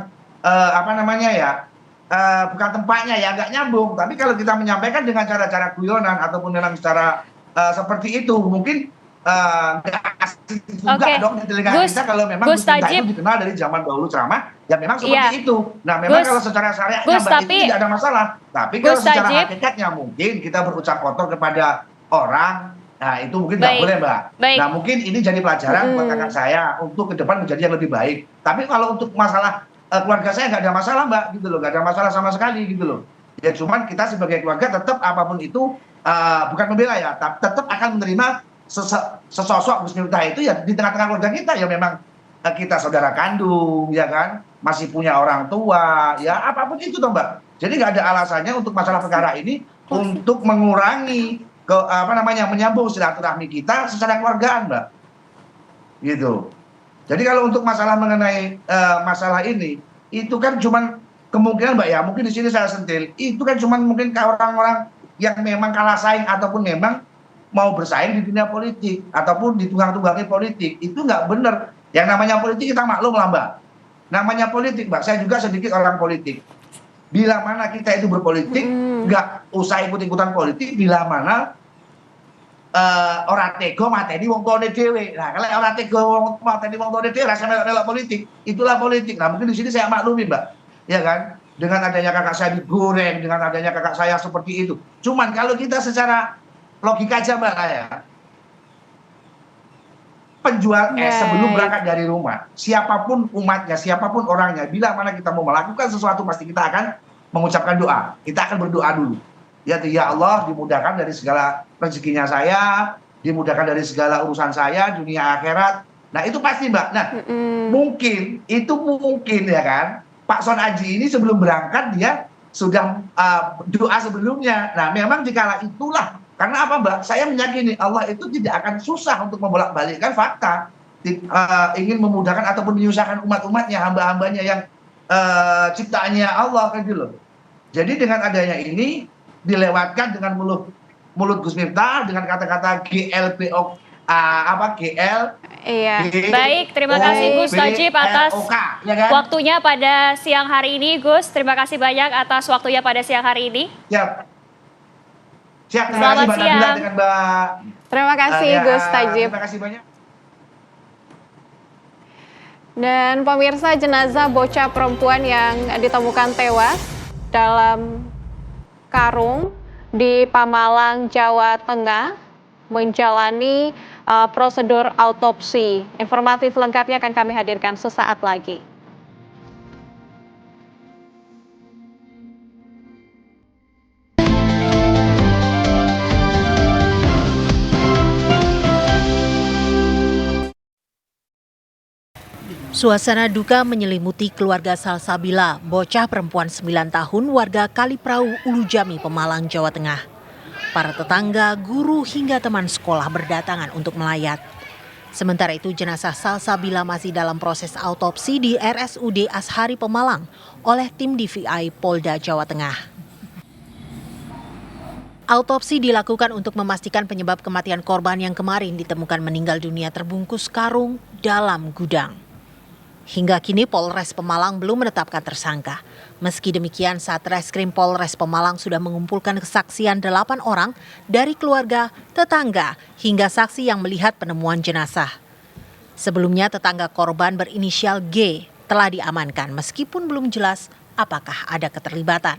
bukan tempatnya ya nggak nyambung. Tapi kalau kita menyampaikan dengan cara-cara guyonan ataupun dengan cara seperti itu, mungkin nggak asik juga dong di telinga kita kalau memang Gus Miftah itu dikenal dari zaman dahulu ceramah ya memang seperti itu. Nah memang kalau secara syariatnya Mbak itu tidak ada masalah. Tapi kalau secara hakikatnya mungkin kita berucap kotor kepada orang, nah itu mungkin nggak boleh Mbak. Nah mungkin ini jadi pelajaran buat kakak saya untuk ke depan menjadi yang lebih baik. Tapi kalau untuk masalah keluarga saya nggak ada masalah Mbak, gitu loh, nggak ada masalah sama sekali gitu loh. Ya cuman kita sebagai keluarga tetap apapun itu bukan membela ya, tapi tetap akan menerima sesosok Gus Miftah itu ya di tengah-tengah keluarga kita ya memang kita saudara kandung ya kan, masih punya orang tua ya apapun itu toh Mbak. Jadi nggak ada alasannya untuk masalah perkara ini untuk mengurangi menyambung silaturahmi kita secara keluargaan Mbak. Gitu. Jadi kalau untuk masalah mengenai masalah ini itu kan cuman kemungkinan Mbak ya, mungkin di sini saya sentil, itu kan cuman mungkin orang-orang yang memang kalah saing ataupun memang mau bersaing di dunia politik ataupun di tunggang-tunggangi politik, itu nggak benar. Yang namanya politik kita maklum lah Mbak. Namanya politik Mbak, saya juga sedikit orang politik. Bila mana kita itu berpolitik, nggak usah ikut-ikutan politik, bila mana orang tego mateni wong tuane dhewe. Nah, kalau orang tego mateni wong tuane dhewe rasa melok politik, itulah politik. Nah, mungkin di sini saya maklumi Mbak. Ya kan? Dengan adanya kakak saya digoreng, dengan adanya kakak saya seperti itu. Cuman kalau kita secara logika aja Mbak ya. Penjual es sebelum berangkat dari rumah, siapapun umatnya, siapapun orangnya, bila mana kita mau melakukan sesuatu pasti kita akan mengucapkan doa. Kita akan berdoa dulu. Ya Allah, dimudahkan dari segala rezekinya saya, dimudahkan dari segala urusan saya, dunia akhirat. Nah, itu pasti Mbak. Nah, mungkin ya kan, Pak Son Aji ini sebelum berangkat dia sudah doa sebelumnya. Nah, memang dikala itulah. Karena apa Mbak? Saya meyakini Allah itu tidak akan susah untuk membolak-balikkan fakta. Ingin memudahkan ataupun menyusahkan umat-umatnya, hamba-hambanya yang ciptaannya Allah kan gitu loh. Jadi dengan adanya ini dilewatkan dengan mulut Gus Miftah dengan kata-kata GLBO GL. Iya. Baik, terima kasih Gus Tajib atas waktunya pada siang hari ini Gus. Terima kasih banyak atas waktunya pada siang hari ini. Siap, terima kasih Mbak Nabila dengan Mbak. Terima kasih Gus Tajib. Terima kasih banyak. Dan pemirsa, jenazah bocah perempuan yang ditemukan tewas dalam karung di Pamalang, Jawa Tengah menjalani prosedur autopsi. Informasi selengkapnya akan kami hadirkan sesaat lagi. Suasana duka menyelimuti keluarga Salsabila, bocah perempuan 9 tahun warga Kaliprau, Ulu Jami, Pemalang, Jawa Tengah. Para tetangga, guru hingga teman sekolah berdatangan untuk melayat. Sementara itu jenazah Salsabila masih dalam proses autopsi di RSUD Ashari Pemalang oleh tim DVI Polda Jawa Tengah. Autopsi dilakukan untuk memastikan penyebab kematian korban yang kemarin ditemukan meninggal dunia terbungkus karung dalam gudang. Hingga kini Polres Pemalang belum menetapkan tersangka. Meski demikian, Satreskrim Polres Pemalang sudah mengumpulkan kesaksian 8 orang dari keluarga, tetangga, hingga saksi yang melihat penemuan jenazah. Sebelumnya tetangga korban berinisial G telah diamankan meskipun belum jelas apakah ada keterlibatan.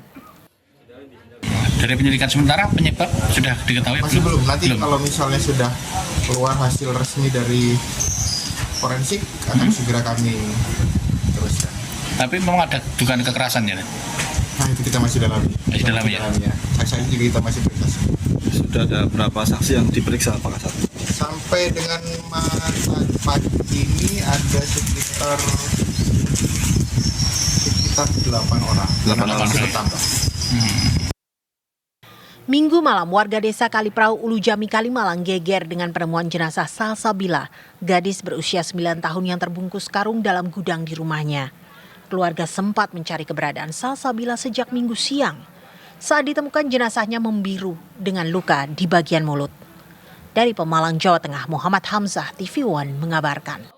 Dari penyelidikan sementara penyebab sudah diketahui? Masih belum. Nanti kalau misalnya sudah keluar hasil resmi dari forensik akan segera kami teruskan. Tapi memang ada dugaan kekerasan ya? Nah itu kita masih dalami. Masih dalami ya? Saksi juga kita masih periksa. Sudah ada berapa saksi yang diperiksa Pak Kasat? Sampai dengan pagi ini ada sekitar 8 orang. 8 orang masih bertambah. Minggu malam, warga desa Kaliprau, Ulu Jami, Kalimalang geger dengan penemuan jenazah Salsabila, gadis berusia 9 tahun yang terbungkus karung dalam gudang di rumahnya. Keluarga sempat mencari keberadaan Salsabila sejak Minggu siang. saat ditemukan jenazahnya membiru dengan luka di bagian mulut. Dari Pemalang, Jawa Tengah, Muhammad Hamzah, TV One mengabarkan.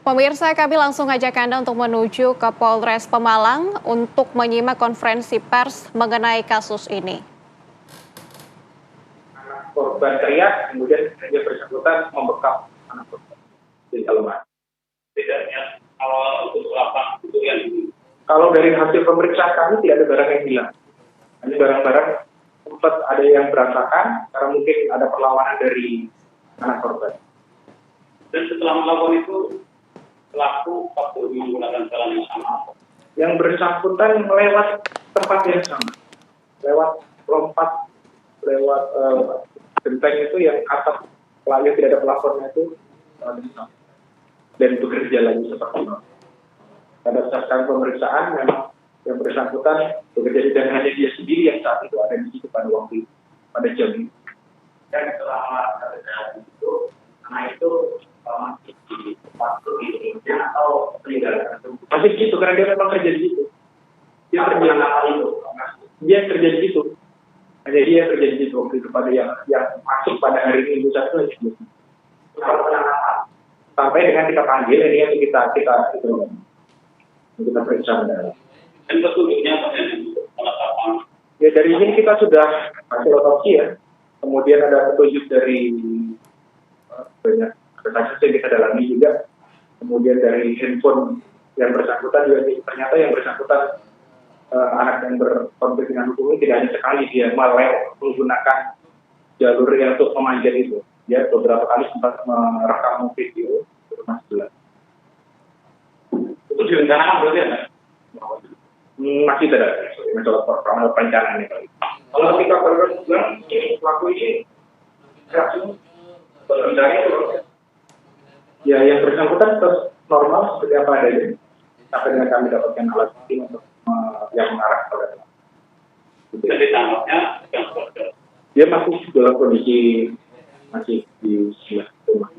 Pemirsa, kami langsung ajak Anda untuk menuju ke Polres Pemalang untuk menyimak konferensi pers mengenai kasus ini. Anak korban teriak, kemudian dia bersangkutan membekap anak korban di dalaman. Bedanya kalau untuk lapak itu yang kalau dari hasil pemeriksaan kami tidak ada barang yang hilang. Hanya barang-barang sempat ada yang berantakan karena mungkin ada perlawanan dari anak korban. Dan setelah melakukan itu pelaku waktu menggunakan jalan yang sama. Yang bersangkutan melewat tempat yang sama, lewat lompat, lewat genteng itu yang atas pelaku tidak ada pelapornya itu dan bekerja lagi seperti itu. Pada saat pemeriksaan memang yang bersangkutan bekerja dan hanya dia sendiri yang saat itu ada di situ pada waktu pada jam itu. Dan selama itu, anak itu masih di tempat itu atau peninggalan masih di situ karena dia memang kerja di situ. Dia kerja itu. Dia kerja di situ. Hanya dia kerja di situ waktu itu pada yang masuk pada hari Minggu satu aja. Sampai dengan kita panggil ini yang kita periksa. Dan petunjuknya ya dari sini kita sudah hasil otopsi ya. Kemudian ada petunjuk dari banyak kasus yang kita dalami juga. Kemudian dari handphone yang bersangkutan juga ternyata yang bersangkutan anak yang berkonflik dengan hukum ini tidak hanya sekali dia menggunakan jalur yang untuk memanjat itu. Dia beberapa kali sempat merekam video rumah sebelah. Itu direncanakan berarti ya? Masih tidak, mencoba perencanaan ini. Kalau ketika bilang ini pelaku ini reaksi sebenarnya itu ya yang bersangkutan terus normal seperti apa adanya sampai dengan kami dapatkan alat bukti untuk yang mengarah pada jadi tangkapnya dia masih dalam kondisi masih di sebelah rumah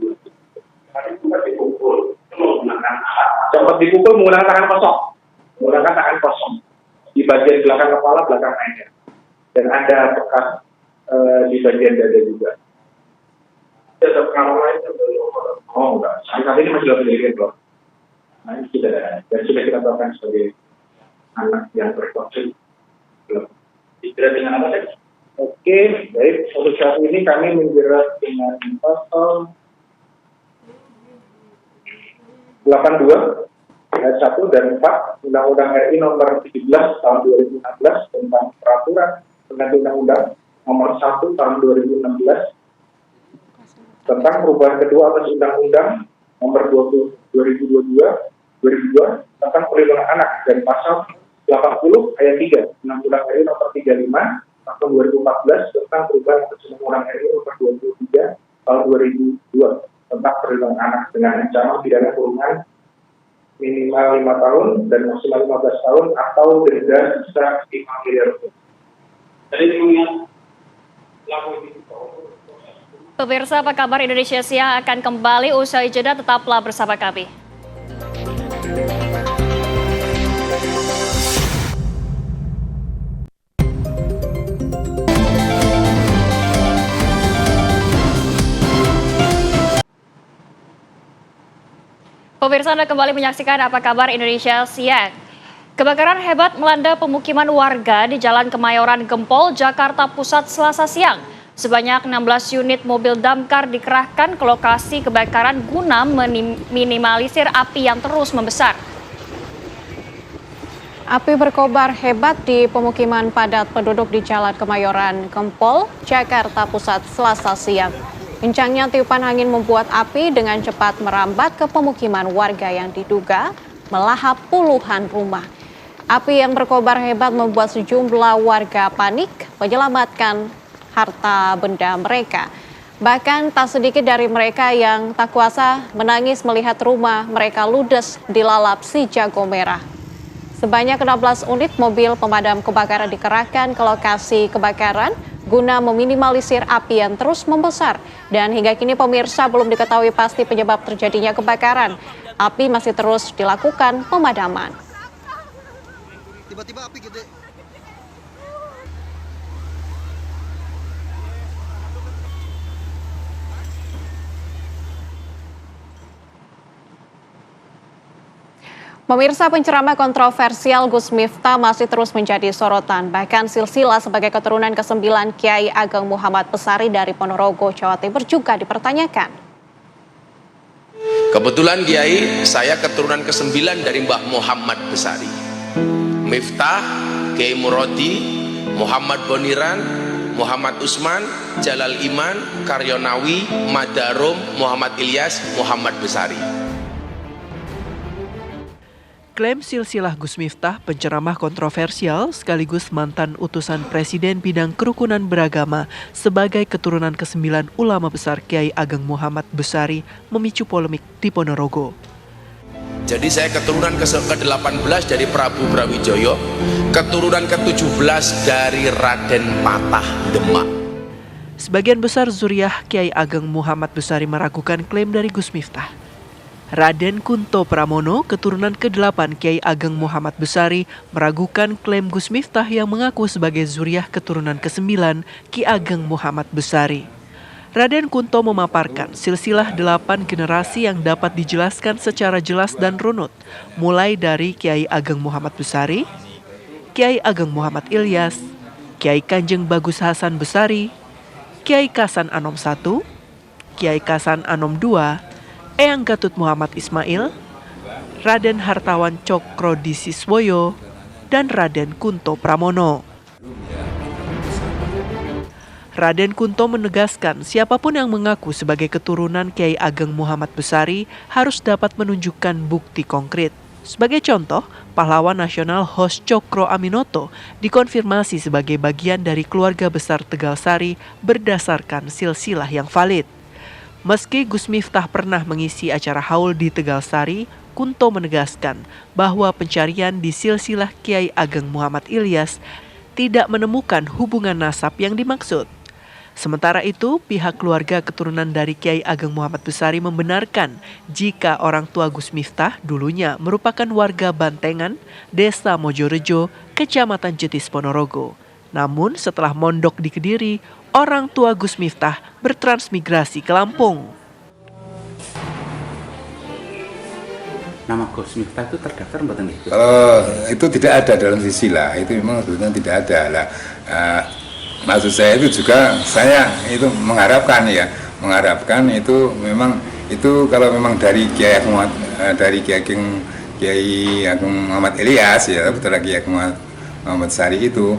sempat dipukul menggunakan tangan kosong di bagian belakang kepala, belakang leher dan ada bekas di bagian dada juga. Ada pengaruh lain? Oh enggak, saat ini masih dalam penyelidikan loh. Nah ini kita dan sudah kita tetapkan sebagai anak yang berkonflik. Dijerat dengan apa tadi? Oke, baik. Untuk saat ini kami menjerat dengan pasal 82 ayat 1 dan 4 Undang-Undang RI nomor 17 tahun 2016 tentang peraturan pengganti Undang-Undang nomor 1 tahun 2016 tentang perubahan kedua atas Undang-Undang nomor 2022 tentang perlindungan anak dan pasal 80 ayat 3 Undang-Undang RI nomor 35 tahun 2014 tentang perubahan atas Undang-Undang RI nomor 23 tahun 2002 tentang perlindungan anak dengan ancaman pidana kurungan minimal 5 tahun dan maksimal 15 tahun atau denda sebesar 5 miliar rupiah. Jadi mengingat pelaku ini. Pemirsa, apa kabar Indonesia Siang akan kembali usai jeda, tetaplah bersama kami. Pemirsa, Anda kembali menyaksikan Apa Kabar Indonesia Siang. Kebakaran hebat melanda pemukiman warga di Jalan Kemayoran Gempol, Jakarta Pusat Selasa siang. Sebanyak 16 unit mobil damkar dikerahkan ke lokasi kebakaran guna meminimalisir api yang terus membesar. Api berkobar hebat di pemukiman padat penduduk di Jalan Kemayoran Gempol, Jakarta Pusat Selasa siang. Kencangnya tiupan angin membuat api dengan cepat merambat ke pemukiman warga yang diduga melahap puluhan rumah. Api yang berkobar hebat membuat sejumlah warga panik menyelamatkan harta benda mereka. Bahkan tak sedikit dari mereka yang tak kuasa menangis melihat rumah mereka ludes dilalap si jago merah. Sebanyak 16 unit mobil pemadam kebakaran dikerahkan ke lokasi kebakaran guna meminimalisir api yang terus membesar. Dan hingga kini pemirsa belum diketahui pasti penyebab terjadinya kebakaran. Api masih terus dilakukan pemadaman. Tiba-tiba api gede. Pemirsa, penceramah kontroversial Gus Miftah masih terus menjadi sorotan. Bahkan silsilah sebagai keturunan ke-9 Kiai Ageng Muhammad Besari dari Ponorogo, Jawa Timur juga dipertanyakan. Kebetulan Kiai, saya keturunan ke-9 dari Mbah Muhammad Besari. Miftah, Kiai Murodi, Muhammad Boniran, Muhammad Usman, Jalal Iman, Karyonawi, Madarum, Muhammad Ilyas, Muhammad Besari. Klaim silsilah Gus Miftah, penceramah kontroversial sekaligus mantan utusan Presiden bidang kerukunan beragama sebagai keturunan ke-9 ulama besar Kiai Ageng Muhammad Besari memicu polemik di Ponorogo. Jadi saya keturunan ke-18 dari Prabu Brawijaya, keturunan ke-17 dari Raden Patah Demak. Sebagian besar zuriah Kiai Ageng Muhammad Besari meragukan klaim dari Gus Miftah. Raden Kunto Pramono, keturunan ke-8 Kiai Ageng Muhammad Besari, meragukan klaim Gus Miftah yang mengaku sebagai zuriah keturunan ke-9 Ki Ageng Muhammad Besari. Raden Kunto memaparkan silsilah 8 generasi yang dapat dijelaskan secara jelas dan runut, mulai dari Kiai Ageng Muhammad Besari, Kiai Ageng Muhammad Ilyas, Kiai Kanjeng Bagus Hasan Besari, Kiai Kasan Anom I, Kiai Kasan Anom II, Eyang Gatut Muhammad Ismail, Raden Hartawan Cokrodisiswoyo, dan Raden Kunto Pramono. Raden Kunto menegaskan siapapun yang mengaku sebagai keturunan Kiai Ageng Muhammad Besari harus dapat menunjukkan bukti konkret. Sebagai contoh, pahlawan nasional Hos Cokro Aminoto dikonfirmasi sebagai bagian dari keluarga besar Tegal Sari berdasarkan silsilah yang valid. Meski Gus Miftah pernah mengisi acara haul di Tegal Sari, Kunto menegaskan bahwa pencarian di silsilah Kiai Ageng Muhammad Ilyas tidak menemukan hubungan nasab yang dimaksud. Sementara itu, pihak keluarga keturunan dari Kiai Ageng Muhammad Besari membenarkan jika orang tua Gus Miftah dulunya merupakan warga Bantengan, Desa Mojorejo, Kecamatan Jetis Ponorogo. Namun setelah mondok di Kediri, orang tua Gus Miftah bertransmigrasi ke Lampung. Nama Gus Miftah itu terdaftar mboten itu? Kalau itu tidak ada dalam silsilah, itu memang sebetulnya tidak ada lah. Maksud saya itu juga saya itu mengharapkan itu memang itu kalau memang dari Kiai Ageng Muhammad Ilyas ya, betul lagi Kiai Muhammad Sari itu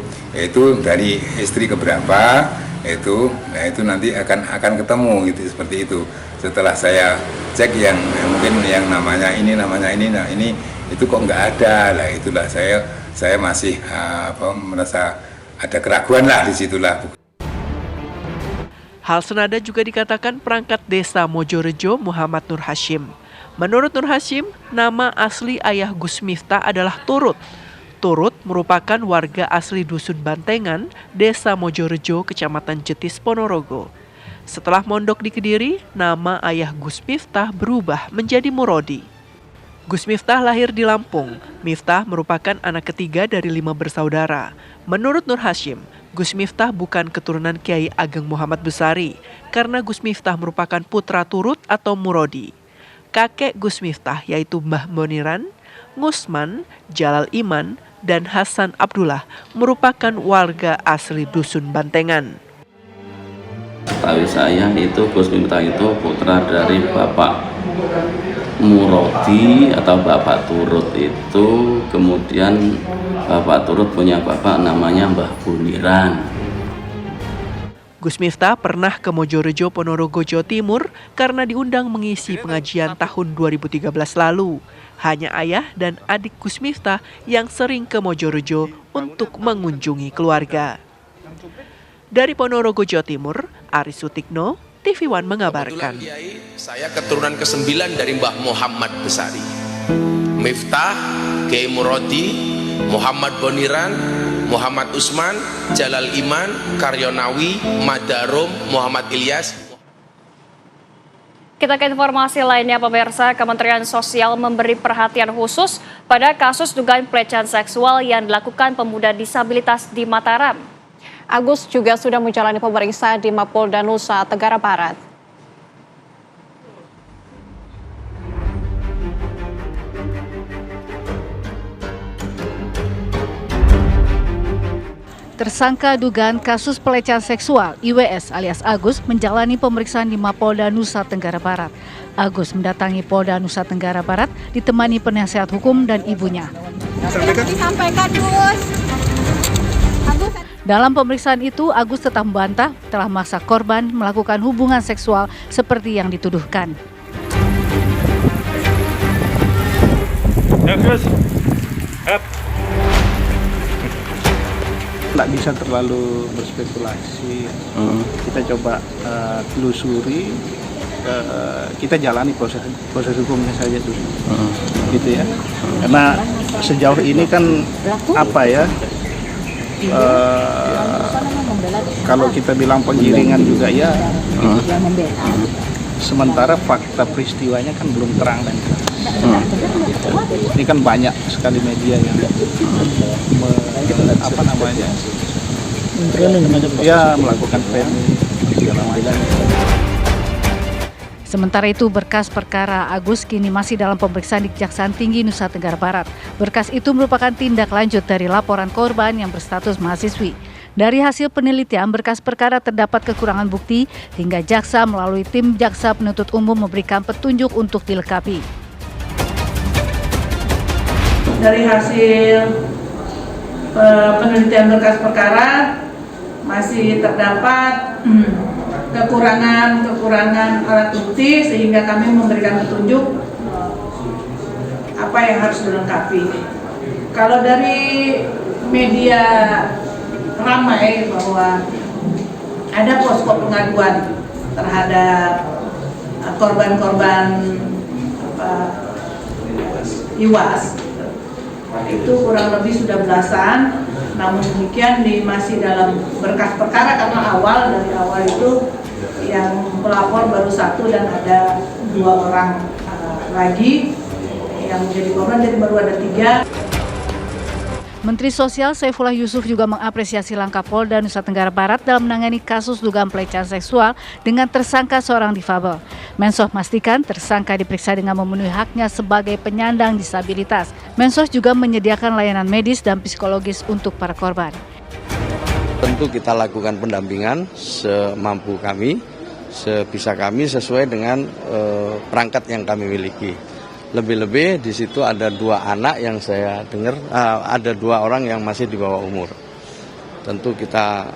dari istri keberapa itu nanti akan ketemu gitu, seperti itu. Setelah saya cek yang mungkin yang namanya ini itu kok nggak ada lah, itulah saya masih merasa ada keraguan lah di situlah. Hal senada juga dikatakan perangkat desa Mojorejo Muhammad Nur Hashim. Menurut Nur Hashim, nama asli ayah Gus Miftah adalah Turut. Turut merupakan warga asli Dusun Bantengan, Desa Mojorejo, Kecamatan Jetis, Ponorogo. Setelah mondok di Kediri, nama ayah Gus Miftah berubah menjadi Murodi. Gus Miftah lahir di Lampung. Miftah merupakan anak ketiga dari 5 bersaudara. Menurut Nur Hashim, Gus Miftah bukan keturunan Kiai Ageng Muhammad Besari karena Gus Miftah merupakan putra Turut atau Murodi. Kakek Gus Miftah yaitu Mbah Boniran, Ngusman, Jalal Iman, dan Hasan Abdullah merupakan warga asli Dusun Bantengan. Tahu saya itu Gus Miftah itu putra dari Bapak Murodi atau Bapak Turut itu, kemudian Bapak Turut punya bapak namanya Mbah Boniran. Gus Miftah pernah ke Mojorejo, Ponorogo, Jawa Timur karena diundang mengisi pengajian tahun 2013 lalu. Hanya ayah dan adik Gus Miftah yang sering ke Mojorejo untuk mengunjungi keluarga. Dari Ponorogo, Jawa Timur, Aris Sutikno, TV One mengabarkan. Saya keturunan ke-9 dari Mbah Muhammad Besari. Miftah, Kiai Murodi, Muhammad Boniran, Muhammad Usman, Jalal Iman, Karyonawi, Madarum, Muhammad Ilyas. Kita ke informasi lainnya, pemirsa. Kementerian Sosial memberi perhatian khusus pada kasus dugaan pelecehan seksual yang dilakukan pemuda disabilitas di Mataram. Agus juga sudah menjalani pemeriksaan di Mapolda Nusa Tenggara Barat. Tersangka dugaan kasus pelecehan seksual IWS alias Agus menjalani pemeriksaan di Mapolda Nusa Tenggara Barat. Agus mendatangi Polda Nusa Tenggara Barat ditemani penasihat hukum dan ibunya. Disampaikan, Gus. Dalam pemeriksaan itu, Agus tetap membantah telah memaksa korban melakukan hubungan seksual seperti yang dituduhkan. Tidak bisa terlalu berspekulasi. Kita coba telusuri, kita jalani proses hukumnya saja dulu, gitu ya. Karena sejauh ini kan apa ya? Kalau kita bilang penggiringan juga ya. Sementara fakta peristiwanya kan belum terang dan jelas. Ini kan banyak sekali media yang melakukan framing segala macam. Sementara itu, berkas perkara Agus kini masih dalam pemeriksaan di Kejaksaan Tinggi Nusa Tenggara Barat. Berkas itu merupakan tindak lanjut dari laporan korban yang berstatus mahasiswi. Dari hasil penelitian, berkas perkara terdapat kekurangan bukti hingga jaksa melalui tim jaksa penuntut umum memberikan petunjuk untuk dilengkapi. Dari hasil penelitian berkas perkara masih terdapat kekurangan alat bukti sehingga kami memberikan petunjuk apa yang harus dilengkapi. Kalau dari media ramai bahwa ada posko pengaduan terhadap korban-korban IWAS, itu kurang lebih sudah belasan. Namun demikian masih dalam berkas perkara karena dari awal itu yang pelapor baru 1 dan ada 2 orang lagi yang menjadi korban, jadi baru ada 3. Menteri Sosial Saifullah Yusuf juga mengapresiasi langkah Polda Nusa Tenggara Barat dalam menangani kasus dugaan pelecehan seksual dengan tersangka seorang difabel. Mensos memastikan tersangka diperiksa dengan memenuhi haknya sebagai penyandang disabilitas. Mensos juga menyediakan layanan medis dan psikologis untuk para korban. Tentu kita lakukan pendampingan semampu kami, sebisa kami sesuai dengan perangkat yang kami miliki. Lebih-lebih di situ ada 2 anak yang saya dengar, ada 2 orang yang masih di bawah umur. Tentu kita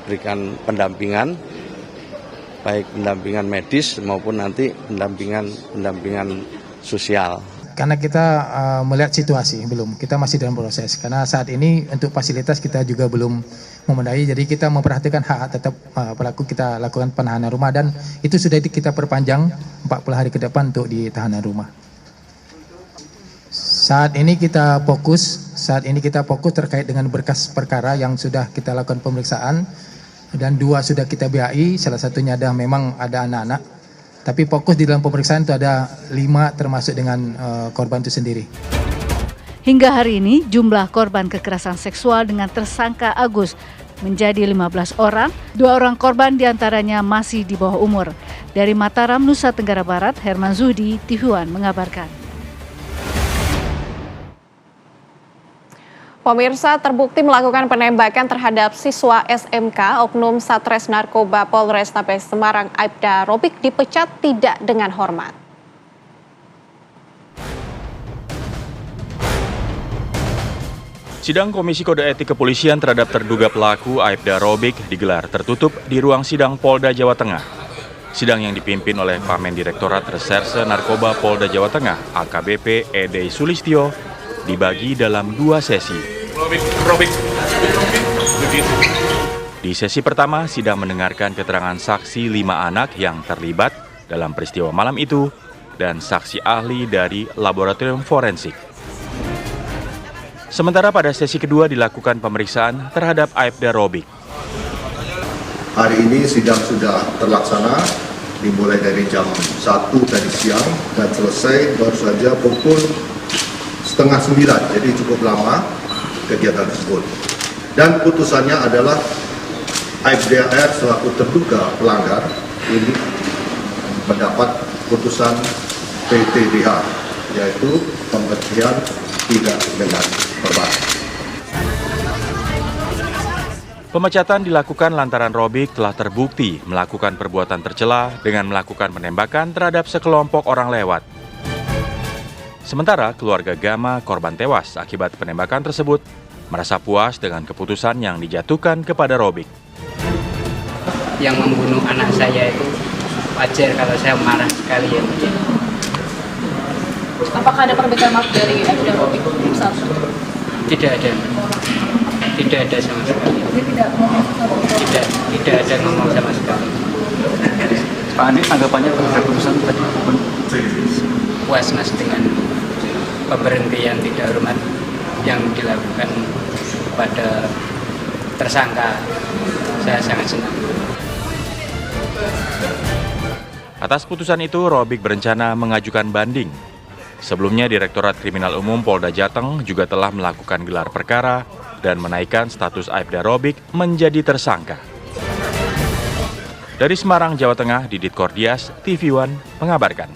berikan pendampingan, baik pendampingan medis maupun nanti pendampingan sosial. Karena kita melihat situasi kita masih dalam proses. Karena saat ini untuk fasilitas kita juga belum memadai, jadi kita memperhatikan hak tetap pelaku, kita lakukan penahanan rumah dan itu sudah kita perpanjang 40 hari ke depan untuk di tahanan rumah. Saat ini kita fokus terkait dengan berkas perkara yang sudah kita lakukan pemeriksaan dan 2 sudah kita BAI, salah satunya memang ada anak-anak. Tapi fokus di dalam pemeriksaan itu ada 5 termasuk dengan korban itu sendiri. Hingga hari ini jumlah korban kekerasan seksual dengan tersangka Agus menjadi 15 orang, 2 orang korban diantaranya masih di bawah umur. Dari Mataram, Nusa Tenggara Barat, Herman Zuhdi, Tihuan mengabarkan. Pemirsa, terbukti melakukan penembakan terhadap siswa SMK, Oknum Satres Narkoba Polrestabes Semarang Aibda Robik dipecat tidak dengan hormat. Sidang Komisi Kode Etik Kepolisian terhadap terduga pelaku Aibda Robik digelar tertutup di ruang sidang Polda Jawa Tengah. Sidang yang dipimpin oleh Pamen Direktorat Reserse Narkoba Polda Jawa Tengah, AKBP Ede Sulistyo, dibagi dalam 2 sesi. Di sesi pertama, sidang mendengarkan keterangan saksi 5 anak yang terlibat dalam peristiwa malam itu dan saksi ahli dari laboratorium forensik. Sementara pada sesi kedua dilakukan pemeriksaan terhadap Aibda Robik. Hari ini sidang sudah terlaksana, dimulai dari jam 1 tadi siang dan selesai baru saja pukul 8:30, jadi cukup lama kegiatan tersebut. Dan putusannya adalah Aibda R selaku terduga pelanggar ini mendapat putusan PTDH, yaitu pemberhentian tidak dengan hormat. Pemecatan dilakukan lantaran Robik telah terbukti melakukan perbuatan tercela dengan melakukan penembakan terhadap sekelompok orang lewat. Sementara keluarga Gama korban tewas akibat penembakan tersebut merasa puas dengan keputusan yang dijatuhkan kepada Robik. Yang membunuh anak saya itu wajar kalau saya marah sekali ya. Apakah ada perbedaan maaf dari Aibda Robik saat itu? Tidak ada sama sekali. Tidak ada ngomong sama sekali. Pak Andi, tanggapannya terhadap putusan tadi? Puas Mas dengan pemberhentian tidak hormat yang dilakukan kepada tersangka. Saya sangat senang. Atas putusan itu, Robik berencana mengajukan banding. Sebelumnya, Direktorat Kriminal Umum Polda Jateng juga telah melakukan gelar perkara dan menaikkan status Aibda Robik menjadi tersangka. Dari Semarang, Jawa Tengah, Didit Kordias, TV One mengabarkan.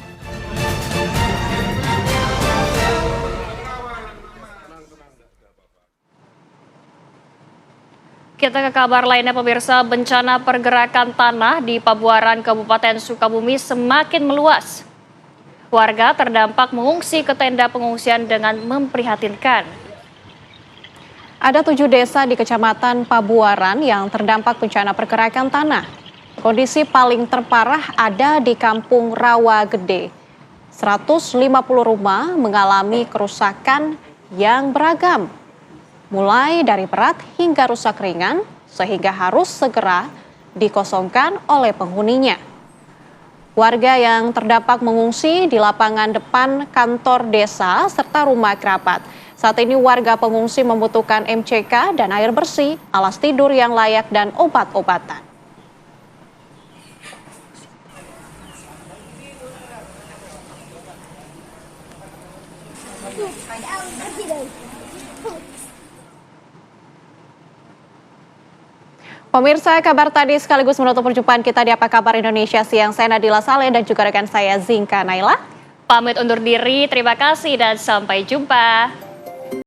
Kita ke kabar lainnya pemirsa, bencana pergerakan tanah di Pabuaran, Kabupaten Sukabumi semakin meluas. Warga terdampak mengungsi ke tenda pengungsian dengan memprihatinkan. Ada 7 desa di Kecamatan Pabuaran yang terdampak bencana pergerakan tanah. Kondisi paling terparah ada di Kampung Rawa Gede. 150 rumah mengalami kerusakan yang beragam, mulai dari berat hingga rusak ringan, sehingga harus segera dikosongkan oleh penghuninya. Warga yang terdampak mengungsi di lapangan depan kantor desa serta rumah kerabat. Saat ini warga pengungsi membutuhkan MCK dan air bersih, alas tidur yang layak, dan obat-obatan. Pemirsa, kabar tadi sekaligus menutup perjumpaan kita di Apa Kabar Indonesia Siang. Saya Nadila Saleh dan juga rekan saya Zinka Naila. Pamit undur diri, terima kasih dan sampai jumpa.